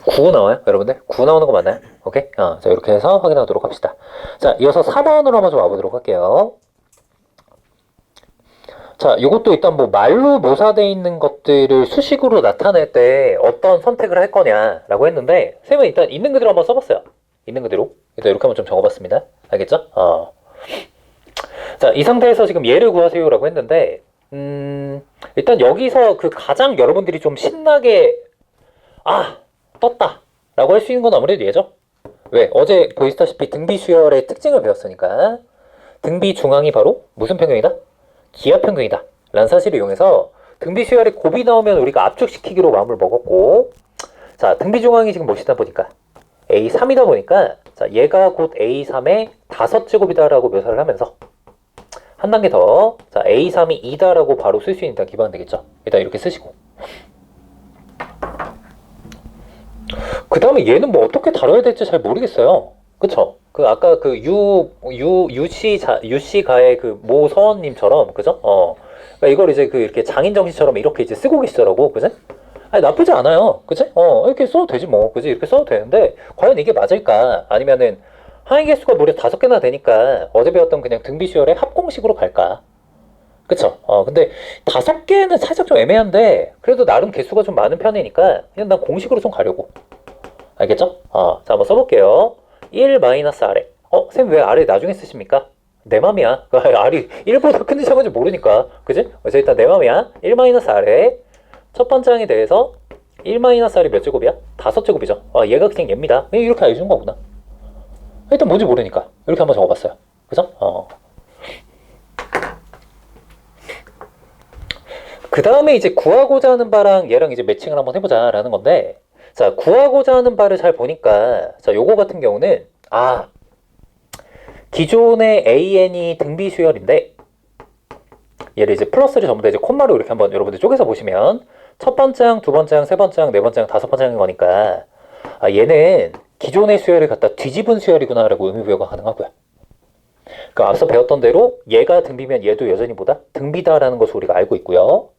9 나와요, 여러분들? 9 나오는 거 맞나요? 오케이? 자, 이렇게 해서 확인하도록 합시다. 자, 이어서 4번으로 한번 좀 와보도록 할게요. 자, 이것도 일단 뭐 말로 묘사되어 있는 것들을 수식으로 나타낼 때 어떤 선택을 할 거냐라고 했는데, 쌤은 일단 있는 그대로 한번 써봤어요. 있는 그대로. 일단 이렇게 한번 좀 적어봤습니다. 알겠죠? 자, 이 상태에서 지금 얘를 구하세요라고 했는데, 일단 여기서 그 가장 여러분들이 좀 신나게, 떴다 라고 할 수 있는 건 아무래도 얘죠. 왜? 어제 보시다시피 등비 수열의 특징을 배웠으니까 등비 중앙이 바로 무슨 평균이다? 기하 평균이다 라는 사실을 이용해서 등비 수열에 곱이 나오면 우리가 압축시키기로 마음을 먹었고, 자, 등비 중앙이 지금 뭐시다 보니까 A3이다 보니까, 자, 얘가 곧 A3의 5제곱이다 라고 묘사를 하면서 한 단계 더, 자, A3이 2다 라고 바로 쓸 수 있는 기반은 되겠죠. 일단 이렇게 쓰시고, 그 다음에 얘는 뭐 어떻게 다뤄야 될지 잘 모르겠어요. 그쵸? 그 아까 그 유씨가의 그 모서원님처럼, 그죠? 그러니까 이걸 이제 그 이렇게 장인 정신처럼 이렇게 이제 쓰고 계시더라고, 그지? 아니, 나쁘지 않아요, 그지? 이렇게 써도 되지 뭐, 그지? 이렇게 써도 되는데 과연 이게 맞을까? 아니면은 항의 개수가 무려 5개나 되니까 어제 배웠던 그냥 등비수열의 합공식으로 갈까? 그쵸? 근데 5개는 살짝 좀 애매한데 그래도 나름 개수가 좀 많은 편이니까 그냥 난 공식으로 좀 가려고. 알겠죠? 자, 한번 써볼게요. 1 마이너스 아래. 쌤 왜 아래 나중에 쓰십니까? 내 맘이야. R이 1보다 큰지 작은지 모르니까. 그지? 그래서 일단 내 맘이야. 1 마이너스 아래. 첫 번째 항에 대해서 1 마이너스 R이 몇 제곱이야? 5제곱이죠. 얘가 그냥 얘입니다. 이렇게 알려주는 거구나. 일단 뭔지 모르니까. 이렇게 한번 적어봤어요. 그죠? 그 다음에 이제 구하고자 하는 바랑 얘랑 이제 매칭을 한번 해보자 라는 건데, 자, 구하고자 하는 바를 잘 보니까, 자, 요거 같은 경우는, 기존의 AN이 등비 수열인데, 얘를 이제 플러스를 전부 다 이제 콤마로 이렇게 한번 여러분들 쪼개서 보시면, 첫 번째 항, 두 번째 항, 세 번째 항, 네 번째 항, 다섯 번째 항인 거니까, 얘는 기존의 수열을 갖다 뒤집은 수열이구나 라고 의미부여가 가능하고요. 그러니까 앞서 배웠던 대로 얘가 등비면 얘도 여전히 뭐다? 등비다라는 것을 우리가 알고 있고요.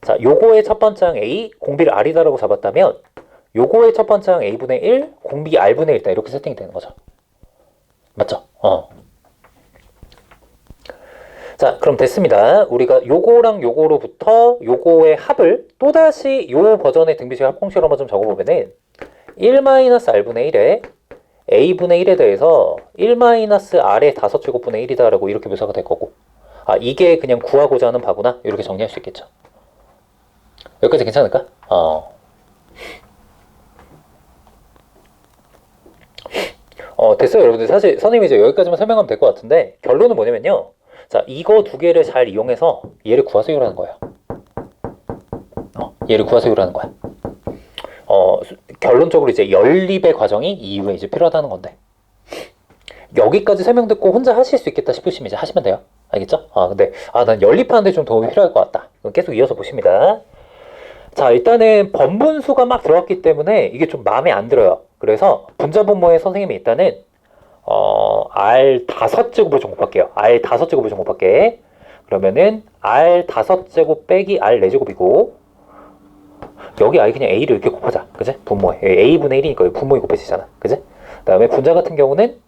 자, 요거의 첫 번째 항 A, 공비를 R이다라고 잡았다면 요거의 첫 번째 항 A분의 1, 공비 R분의 1다 이렇게 세팅이 되는 거죠. 맞죠? 자, 그럼 됐습니다. 우리가 요거랑 요거로부터 요거의 합을 또다시 요 버전의 등비수열 합공식으로 한번 좀 적어보면은 1-R분의 1에 A분의 1에 대해서 1-R의 5제곱분의 1이다 라고 이렇게 묘사가 될 거고, 이게 그냥 구하고자 하는 바구나 이렇게 정리할 수 있겠죠. 여기까지 괜찮을까? 됐어요, 여러분들. 사실 선생님이 이제 여기까지만 설명하면 될 것 같은데, 결론은 뭐냐면요. 자, 이거 두 개를 잘 이용해서 얘를 구하세요라는 거예요. 얘를 구하세요라는 거야. 결론적으로 이제 연립의 과정이 이후에 이제 필요하다는 건데, 여기까지 설명 듣고 혼자 하실 수 있겠다 싶으시면 이제 하시면 돼요. 알겠죠? 근데 난 연립하는데 좀 도움이 필요할 것 같다. 그럼 계속 이어서 보십니다. 자, 일단은 번분수가 막 들어왔기 때문에 이게 좀 마음에 안 들어요. 그래서 분자분모의 선생님이 일단은 R 5제곱을 좀 곱할게요. R 5제곱을 좀 곱할게. 그러면은 R 5제곱 빼기 R 4제곱이고, 여기 아예 그냥 A를 이렇게 곱하자. 그지? 분모에. A분의 1이니까 분모에 곱해지잖아. 그지? 그 다음에 분자 같은 경우는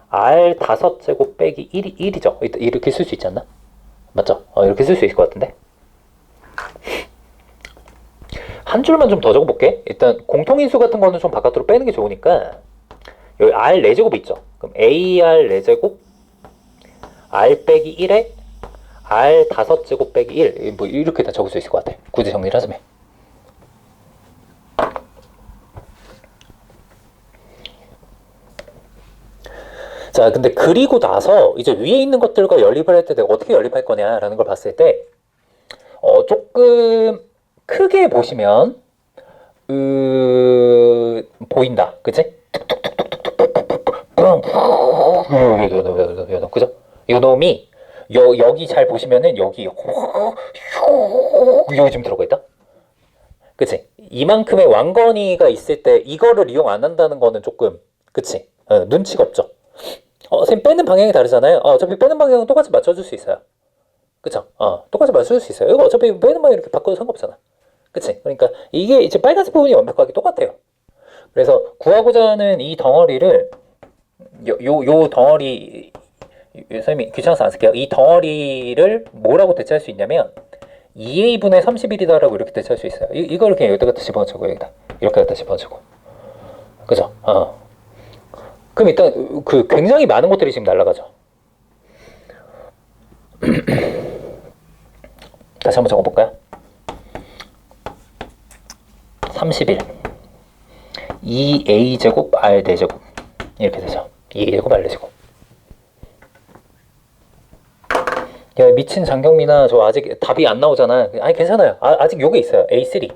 R 5제곱 빼기 1이죠. 이렇게 쓸 수 있지 않나? 맞죠? 이렇게 쓸 수 있을 것 같은데. 한 줄만 좀 더 적어볼게. 일단 공통인수 같은 거는 좀 바깥으로 빼는 게 좋으니까, 여기 R 4제곱 있죠? 그럼 AR 4제곱 R 빼기 1에 R 5제곱 빼기 1, 뭐 이렇게 다 적을 수 있을 것 같아. 굳이 정리를 하자면. 자, 근데 그리고 나서 이제 위에 있는 것들과 연립을 할 때 내가 어떻게 연립할 거냐라는 걸 봤을 때, 조금 크게 보시면 보인다. 그치? 그죠? 요놈이 여기 잘 보시면은 여기 지금 들어가 있다. 그치? 이만큼의 왕건이가 있을 때 이거를 이용 안 한다는 거는 조금, 그치? 눈치가 없죠. 쌤 빼는 방향이 다르잖아요. 어차피 빼는 방향은 똑같이 맞춰줄 수 있어요. 그쵸? 똑같이 맞춰줄 수 있어요. 이거 어차피 빼는 방향 이렇게 바꿔도 상관없잖아. 그치? 그러니까 이게 이제 빨간색 부분이 완벽하게 똑같아요. 그래서 구하고자 하는 이 덩어리를 요 덩어리 선생님이 귀찮아서 안 쓸게요. 이 덩어리를 뭐라고 대체할 수 있냐면 2a분의 31이다라고 이렇게 대체할 수 있어요. 이걸 그냥 여기다 갖다 집어넣고 여기다 이렇게 갖다 집어넣고 그죠? 그럼 일단 그 굉장히 많은 것들이 지금 날아가죠. 다시 한번 적어볼까요? 31 2a제곱 r 대제곱 이렇게 되죠. 2a제곱 r 대제곱. 야 미친 장경민아 저 아직 답이 안 나오잖아. 아니 괜찮아요. 아직 요게 있어요. A3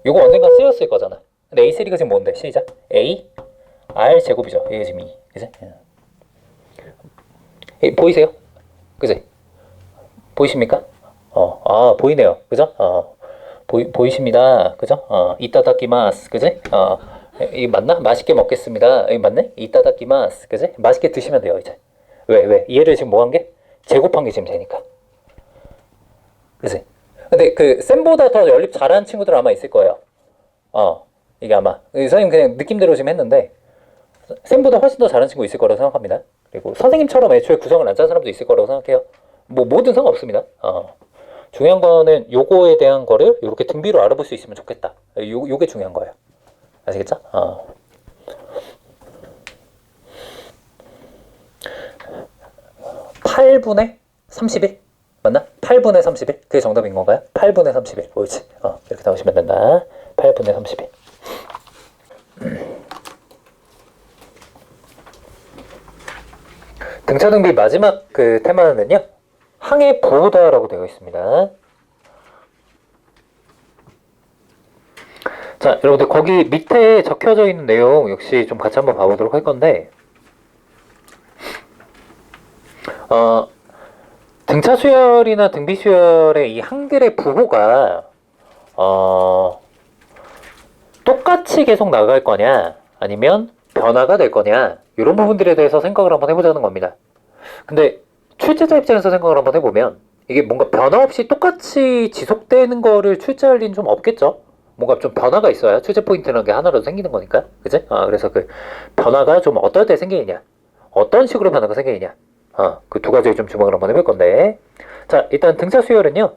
요거 언젠가 쓰였을 거잖아. 근데 A3가 지금 뭔데? 시작. A R 제곱이죠. 이게 지금 2 그지? 보이세요? 그지? 보이십니까? 보이네요. 그죠? 보이십니다. 그죠? 이따다키마스. 그지? 이 맞나? 맛있게 먹겠습니다. 이 맞네? 이따다키마스. 그지? 맛있게 드시면 돼요, 이제. 왜? 얘를 지금 뭐 한 게? 제곱한 게 지금 되니까. 그지? 근데 그 쌤보다 더 연립 잘하는 친구들 아마 있을 거예요. 이게 아마 선생님 그냥 느낌대로 지금 했는데 쌤보다 훨씬 더 잘하는 친구 있을 거라고 생각합니다. 그리고 선생님처럼 애초에 구성을 안 짠 사람도 있을 거라고 생각해요. 뭐 뭐든 상관없습니다. 중요한 거는 요거에 대한 거를 이렇게 등비로 알아볼 수 있으면 좋겠다. 요게 중요한 거예요. 아시겠죠? 8분의 31 맞나? 8분의 31 그게 정답인 건가요? 8분의 31 옳지. 이렇게 나오시면 된다. 8분의 31 등차등비 마지막 그 테마는요 항해 보호다라고 되어 있습니다. 자 여러분들 거기 밑에 적혀져 있는 내용 역시 좀 같이 한번 봐보도록 할 건데 등차 수열이나 등비 수열의 이 한글의 부호가 똑같이 계속 나갈 거냐 아니면 변화가 될 거냐 이런 부분들에 대해서 생각을 한번 해보자는 겁니다. 근데 출제자 입장에서 생각을 한번 해보면 이게 뭔가 변화 없이 똑같이 지속되는 거를 출제할 리는 좀 없겠죠. 뭔가 좀 변화가 있어야 출제 포인트라는 게 하나라도 생기는 거니까 그치? 그래서 그 변화가 좀 어떨 때 생기느냐 어떤 식으로 변화가 생기느냐 그 두 가지를 좀 주목을 한번 해볼 건데 자 일단 등차 수열은요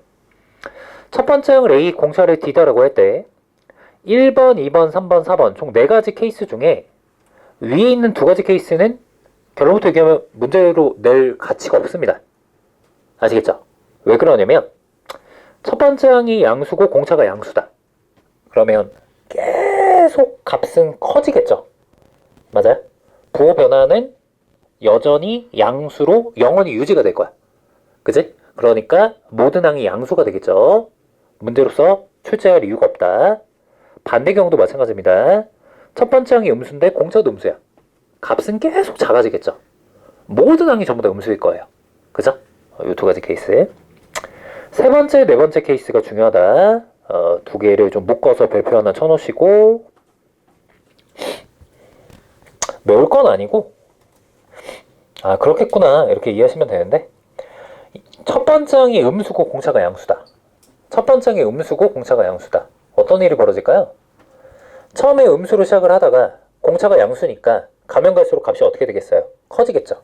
첫 번째 항을 A 공차를 D다라고 할 때 1번, 2번, 3번, 4번 총 4가지 케이스 중에 위에 있는 2가지 케이스는 결론부터 얘기하면 문제로 낼 가치가 없습니다. 아시겠죠? 왜 그러냐면 첫 번째 항이 양수고 공차가 양수다. 그러면 계속 값은 커지겠죠. 맞아요? 부호 변화는 여전히 양수로 영원히 유지가 될 거야. 그치? 그러니까 모든 항이 양수가 되겠죠. 문제로서 출제할 이유가 없다. 반대 경우도 마찬가지입니다. 첫 번째 항이 음수인데 공차도 음수야. 값은 계속 작아지겠죠. 모든 항이 전부 다 음수일 거예요. 그죠? 이 2가지 케이스. 세 번째, 네 번째 케이스가 중요하다. 2개를 좀 묶어서 별표 하나 쳐놓으시고 매울 건 아니고 그렇겠구나 이렇게 이해하시면 되는데 첫 번째 항이 음수고 공차가 양수다. 첫 번째 항이 음수고 공차가 양수다. 어떤 일이 벌어질까요? 처음에 음수로 시작을 하다가 공차가 양수니까 가면 갈수록 값이 어떻게 되겠어요? 커지겠죠.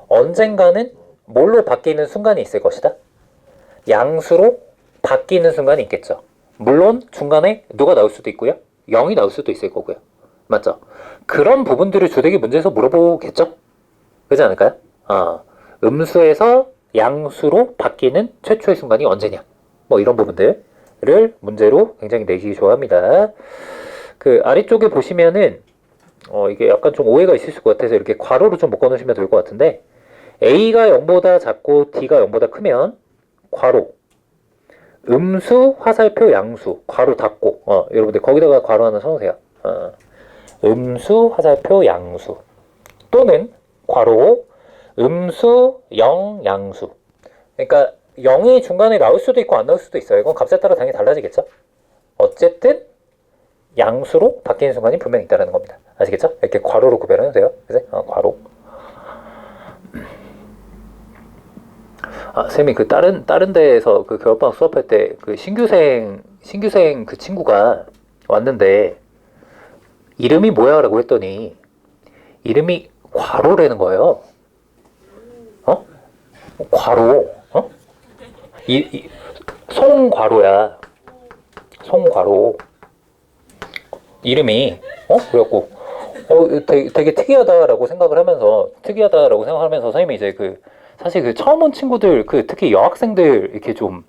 언젠가는 뭘로 바뀌는 순간이 있을 것이다. 양수로 바뀌는 순간이 있겠죠. 물론 중간에 누가 나올 수도 있고요. 0이 나올 수도 있을 거고요. 맞죠? 그런 부분들을 주되기 문제에서 물어보겠죠? 그렇지 않을까요? 음수에서 양수로 바뀌는 최초의 순간이 언제냐? 뭐 이런 부분들을 문제로 굉장히 내기 좋아합니다. 그 아래쪽에 보시면은 이게 약간 좀 오해가 있을 것 같아서 이렇게 괄호로 좀 묶어놓으시면 될 것 같은데 A가 0보다 작고 D가 0보다 크면 괄호 음수, 화살표, 양수 괄호 닫고 여러분들 거기다가 괄호 하나 쳐놓으세요. 음수, 화살표, 양수 또는 괄호 음수, 0, 양수. 그러니까 0이 중간에 나올 수도 있고 안 나올 수도 있어요. 이건 값에 따라 당연히 달라지겠죠. 어쨌든 양수로 바뀌는 순간이 분명히 있다는 겁니다. 아시겠죠? 이렇게 괄호로 구별하면 돼요. 그치? 괄호. 쌤이 그 다른 데에서 그 겨울방학 수업할 때 그 신규생 그 친구가 왔는데 이름이 뭐야? 라고 했더니 이름이 괄호라는 거예요. 어? 괄호. 어? 송괄호야. 송괄호. 이름이 그래갖고 되게 특이하다라고 생각하면서 선생님이 이제 사실 처음 온 친구들 특히 여학생들 이렇게 좀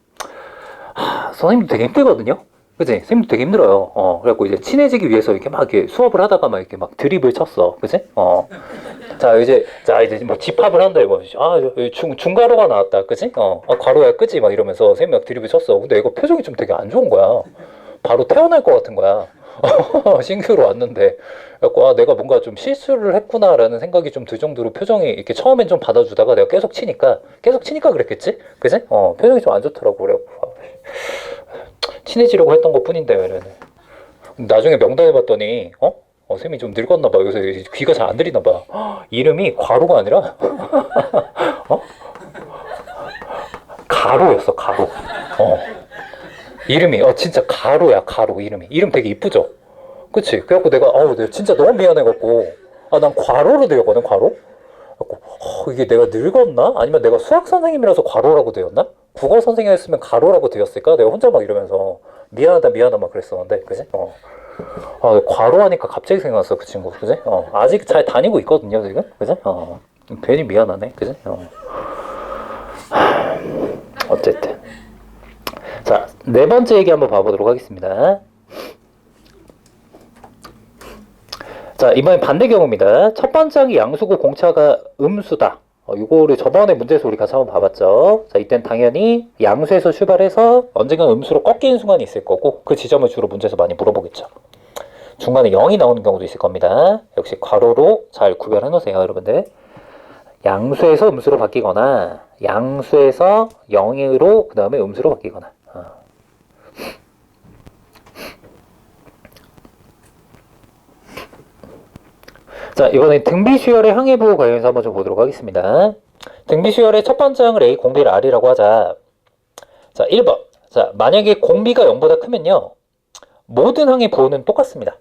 선생님도 되게 힘들거든요. 그치? 선생님도 되게 힘들어요. 그래갖고 이제 친해지기 위해서 이렇게 막 이렇게 수업을 하다가 막 이렇게 막 드립을 쳤어. 그치? 자, 이제 뭐 집합을 한다, 이거. 중괄호가 나왔다. 그치? 괄호야, 그치? 막 이러면서 선생님이 막 드립을 쳤어. 근데 이거 표정이 좀 되게 안 좋은 거야. 바로 태어날 것 같은 거야. 신규로 왔는데. 그래갖고, 내가 뭔가 좀 실수를 했구나라는 생각이 좀 들 정도로 표정이 이렇게 처음엔 좀 받아주다가 내가 계속 치니까 그랬겠지? 그치? 표정이 좀 안 좋더라고. 그래갖고. 친해지려고 했던 것 뿐인데, 이러네. 나중에 명단해 봤더니, 쌤이 좀 늙었나 봐. 요새 귀가 잘 안 들리나 봐. 이름이 괄호가 아니라, 가로였어, 가로. 이름이, 진짜 가로야, 가로, 이름이. 이름 되게 이쁘죠? 그치? 그래갖고 내가 진짜 너무 미안해갖고, 난 괄호로 되었거든, 괄호? 그래갖고, 이게 내가 늙었나? 아니면 내가 수학 선생님이라서 괄호라고 되었나? 국어 선생님이었으면 가로라고 되었을까? 내가 혼자 막 이러면서, 미안하다 막 그랬었는데, 그치? 괄호 하니까 갑자기 생각났어, 그 친구, 그치? 아직 잘 다니고 있거든요, 지금, 그치? 괜히 미안하네, 그치? 어쨌든. 자, 네 번째 얘기 한번 봐보도록 하겠습니다. 자, 이번엔 반대 경우입니다. 첫 번째이 양수고 공차가 음수다. 이거를 저번에 문제에서 우리 같이 한번 봐봤죠. 자, 이땐 당연히 양수에서 출발해서 언젠가 음수로 꺾이는 순간이 있을 거고 그 지점을 주로 문제에서 많이 물어보겠죠. 중간에 0이 나오는 경우도 있을 겁니다. 역시 괄호로 잘 구별해 놓으세요, 여러분들. 양수에서 음수로 바뀌거나 양수에서 0으로 그 다음에 음수로 바뀌거나. 자, 이번에 등비수열의 항해부 관련해서 한번 좀 보도록 하겠습니다. 등비수열의 첫 번째 항을 A, 공비를 R이라고 하자. 자, 1번. 자, 만약에 공비가 0보다 크면요. 모든 항의 부호는 똑같습니다.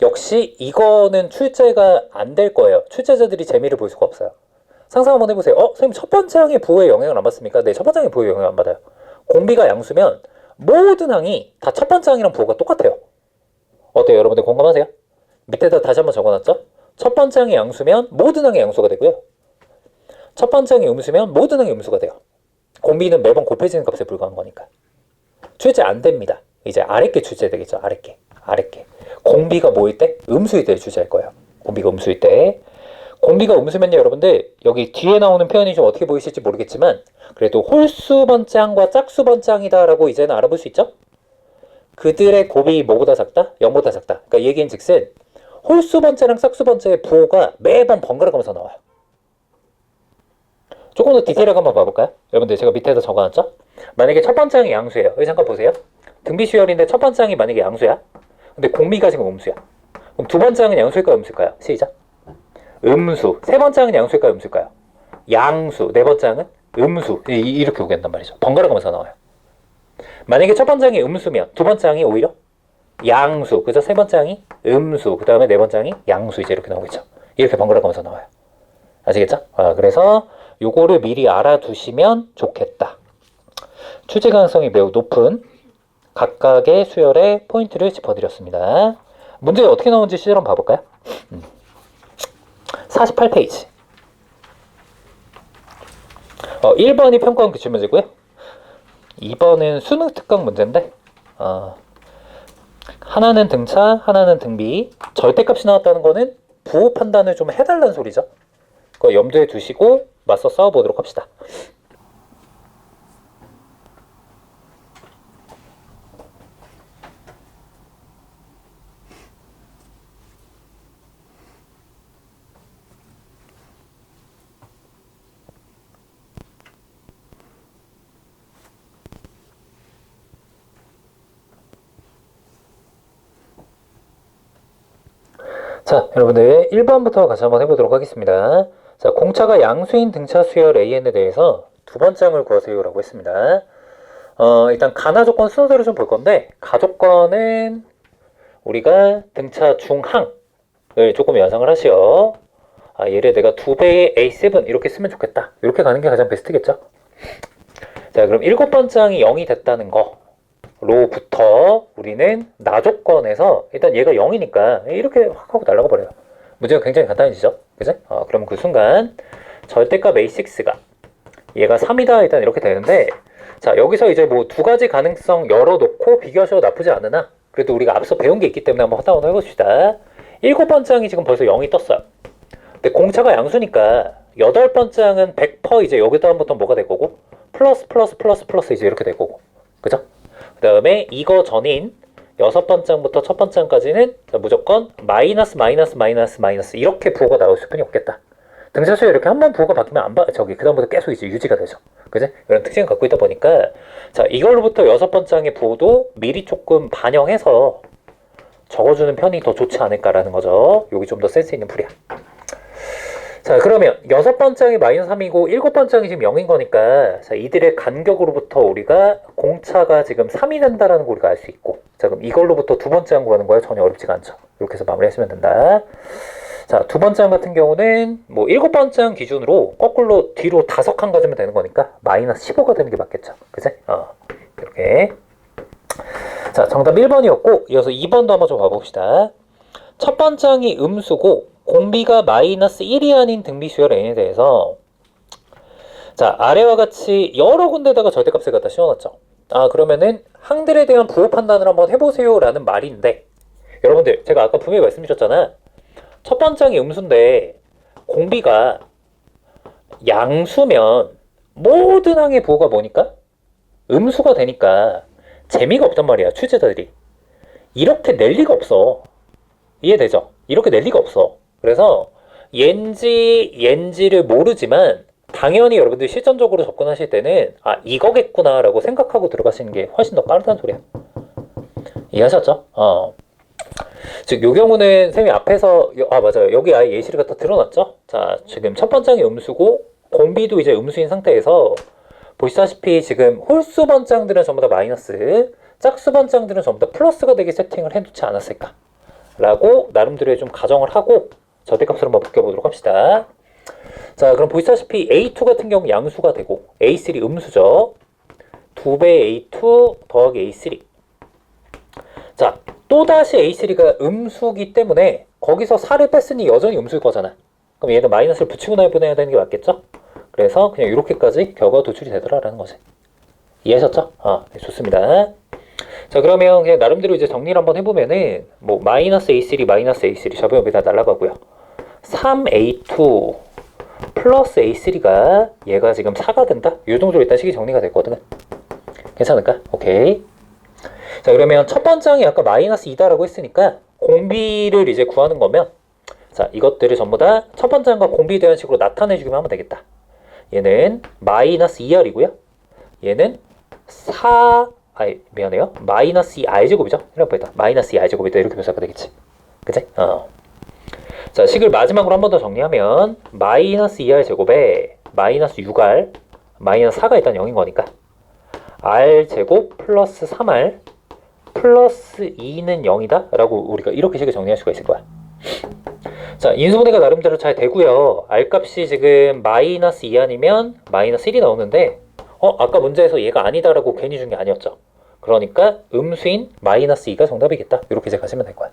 역시 이거는 출제가 안 될 거예요. 출제자들이 재미를 볼 수가 없어요. 상상 한번 해보세요. 선생님 첫 번째 항의 부호에 영향을 안 받습니까? 네, 첫 번째 항의 부호에 영향을 안 받아요. 공비가 양수면 모든 항이 다 첫 번째 항이랑 부호가 똑같아요. 어때요? 여러분들 공감하세요? 밑에다 다시 한번 적어놨죠? 첫 번째 항이 양수면 모든 항이 양수가 되고요. 첫 번째 항이 음수면 모든 항이 음수가 돼요. 공비는 매번 곱해지는 값에 불과한 거니까. 출제 안 됩니다. 이제 아랫게 출제되겠죠. 아랫게. 공비가 뭐일 때? 음수일 때 출제할 거예요. 공비가 음수일 때. 공비가 음수면요, 여러분들 여기 뒤에 나오는 표현이 좀 어떻게 보이실지 모르겠지만 그래도 홀수 번째 항과 짝수 번째 항이다라고 이제는 알아볼 수 있죠? 그들의 곱이 뭐보다 작다? 0보다 작다. 그러니까 얘기인 즉슨 홀수 번째랑 짝수 번째의 부호가 매번 번갈아 가면서 나와요. 조금 더 디테일하게 한번 봐볼까요? 여러분들 제가 밑에다 적어놨죠? 만약에 첫 번째 항이 양수예요. 여기 잠깐 보세요. 등비수열인데 첫 번째 항이 만약에 양수야. 근데 공비가 지금 음수야. 그럼 두 번째 항은 양수일까요? 음수일까요? 시작. 음수. 세 번째 항은 양수일까요? 음수일까요? 양수. 네 번째 항은 음수. 이렇게 오겠단 말이죠. 번갈아 가면서 나와요. 만약에 첫 번째 항이 음수면 두 번째 항이 오히려 양수. 그죠? 세 번째 항이 음수. 그 다음에 네 번째 항이 양수. 이제 이렇게 나오겠죠. 이렇게 번갈아 가면서 나와요. 아시겠죠? 그래서 요거를 미리 알아두시면 좋겠다. 출제 가능성이 매우 높은 각각의 수열의 포인트를 짚어드렸습니다. 문제가 어떻게 나오는지 실제로 한번 봐볼까요? 48페이지. 1번이 평가원 기출문제고요. 2번은 수능 특강 문제인데 하나는 등차, 하나는 등비. 절대값이 나왔다는 거는 부호 판단을 좀 해달라는 소리죠. 그거 염두에 두시고 맞서 싸워보도록 합시다. 자, 여러분들 1번부터 같이 한번 해보도록 하겠습니다. 자, 공차가 양수인 등차 수열 AN에 대해서 두 번째 항을 구하세요 라고 했습니다. 일단 가나 조건 순서를 좀 볼 건데 가조건은 우리가 등차 중항 조금 연상을 하시오. 얘를 내가 2배의 A7 이렇게 쓰면 좋겠다. 이렇게 가는 게 가장 베스트겠죠. 자, 그럼 7번장이 0이 됐다는 거로부터 우리는 나조건에서 일단 얘가 0이니까 이렇게 확 하고 날아가 버려요. 문제가 굉장히 간단해지죠. 그지? 그럼 그 순간 절대값 A6가 얘가 3이다 일단 이렇게 되는데, 자, 여기서 이제 뭐 두 가지 가능성 열어놓고 비교하셔도 나쁘지 않으나 그래도 우리가 앞서 배운 게 있기 때문에 한번 허다운 해봅시다. 7번장이 지금 벌써 0이 떴어요. 근데 공차가 양수니까 8번장은 100% 이제 여기다부터 뭐가 될 거고 플러스 이제 이렇게 될 거고, 그죠? 그 다음에 이거 전인 6번장부터 첫 번장까지는 무조건 마이너스 이렇게 부호가 나올 수뿐이 없겠다. 등차수에 이렇게 한 번 부호가 바뀌면 그 다음부터 계속 이제 유지가 되죠. 그지? 이런 특징을 갖고 있다 보니까, 자, 이걸로부터 6번장의 부호도 미리 조금 반영해서 적어주는 편이 더 좋지 않을까라는 거죠. 여기 좀 더 센스 있는 풀이야. 자, 그러면 6번장이 마이너스 3이고 7번장이 지금 0인 거니까, 자, 이들의 간격으로부터 우리가 공차가 지금 3이 된다라는 거 우리가 알 수 있고, 자, 그럼 이걸로부터 두 번째 한 구하는 거야. 전혀 어렵지가 않죠. 이렇게 해서 마무리하시면 된다. 자, 두 번째 한 같은 경우는 뭐 7번째 기준으로 거꾸로 뒤로 5칸 가지면 되는 거니까 마이너스 15가 되는 게 맞겠죠. 그치? 이렇게. 자, 정답 1번이었고, 이어서 2번도 한번 좀 봐봅시다. 첫 번장이 음수고 공비가 마이너스 1이 아닌 등비수열 n에 대해서, 자, 아래와 같이 여러 군데다가 절대값을 갖다 씌워놨죠. 그러면은 항들에 대한 부호 판단을 한번 해보세요 라는 말인데, 여러분들 제가 아까 분명히 말씀드렸잖아. 첫 번장이 음수인데 공비가 양수면 모든 항의 부호가 뭐니까? 음수가 되니까 재미가 없단 말이야. 출제자들이 이렇게 낼 리가 없어. 이해되죠? 이렇게 낼 리가 없어. 그래서 옌지를 모르지만 당연히 여러분들이 실전적으로 접근하실 때는 이거겠구나 라고 생각하고 들어가시는 게 훨씬 더 빠르다는 소리야. 이해하셨죠? 즉, 요 경우는 쌤이 앞에서, 맞아요. 여기 아예 예시를 갖다 드러났죠? 자, 지금 첫 번장이 음수고, 공비도 이제 음수인 상태에서, 보시다시피 지금 홀수 번장들은 전부 다 마이너스, 짝수 번장들은 전부 다 플러스가 되게 세팅을 해놓지 않았을까? 라고, 나름대로의 좀 가정을 하고, 절대값을 한번 바꿔보도록 합시다. 자, 그럼 보시다시피 A2 같은 경우 양수가 되고, A3 음수죠? 2배 A2 더하기 A3. 자, 또다시 A3가 음수기 때문에 거기서 4를 뺐으니 여전히 음수일 거잖아. 그럼 얘는 마이너스를 붙이고 나보내야 되는 게 맞겠죠? 그래서 그냥 이렇게까지 결과가 도출이 되더라라는 거지. 이해하셨죠? 네, 좋습니다. 자, 그러면 그냥 나름대로 이제 정리를 한번 해보면은 뭐 마이너스 A3 저번 여기 다 날라가고요. 3A2 플러스 A3가 얘가 지금 4가 된다? 이 정도로 일단 식이 정리가 됐거든. 괜찮을까? 오케이. 자, 그러면 첫 번장이 아까 마이너스 2다라고 했으니까 공비를 이제 구하는 거면, 자, 이것들을 전부 다 첫 번장과 공비되는 식으로 나타내주기만 하면 되겠다. 얘는 마이너스 2R이고요. 얘는 미안해요. 마이너스 2R제곱이죠. 이렇게 보겠다. 마이너스 2R제곱이다. 이렇게 묘사가 되겠지. 그치? 자, 식을 마지막으로 한 번 더 정리하면 마이너스 2R제곱에 마이너스 6R 마이너스 4가 일단 0인 거니까 R제곱 플러스 3R 플러스 2는 0이다 라고 우리가 이렇게 식을 정리할 수가 있을 거야. 자, 인수분해가 나름대로 잘 되고요. R값이 지금 마이너스 2 아니면 마이너스 1이 나오는데 아까 문제에서 얘가 아니다 라고 괜히 준 게 아니었죠. 그러니까 음수인 마이너스 2가 정답이겠다. 이렇게 이제 가시면 될 거야.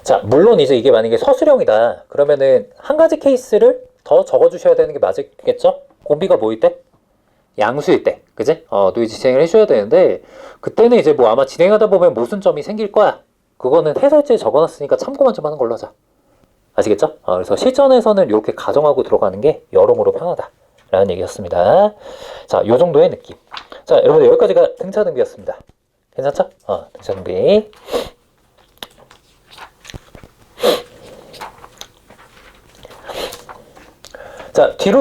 자, 물론 이제 이게 만약에 서술형이다 그러면은 한 가지 케이스를 더 적어주셔야 되는 게 맞겠죠? 공비가 뭐일 때? 양수일 때, 그지? 또 이제 진행을 해줘야 되는데, 그때는 이제 뭐 아마 진행하다 보면 모순점이 생길 거야. 그거는 해설지에 적어놨으니까 참고만 좀 하는 걸로 하자. 아시겠죠? 그래서 실전에서는 이렇게 가정하고 들어가는 게 여러모로 편하다. 라는 얘기였습니다. 자, 요 정도의 느낌. 자, 여러분들 여기까지가 등차등비였습니다. 괜찮죠? 등차등비. 자, 뒤로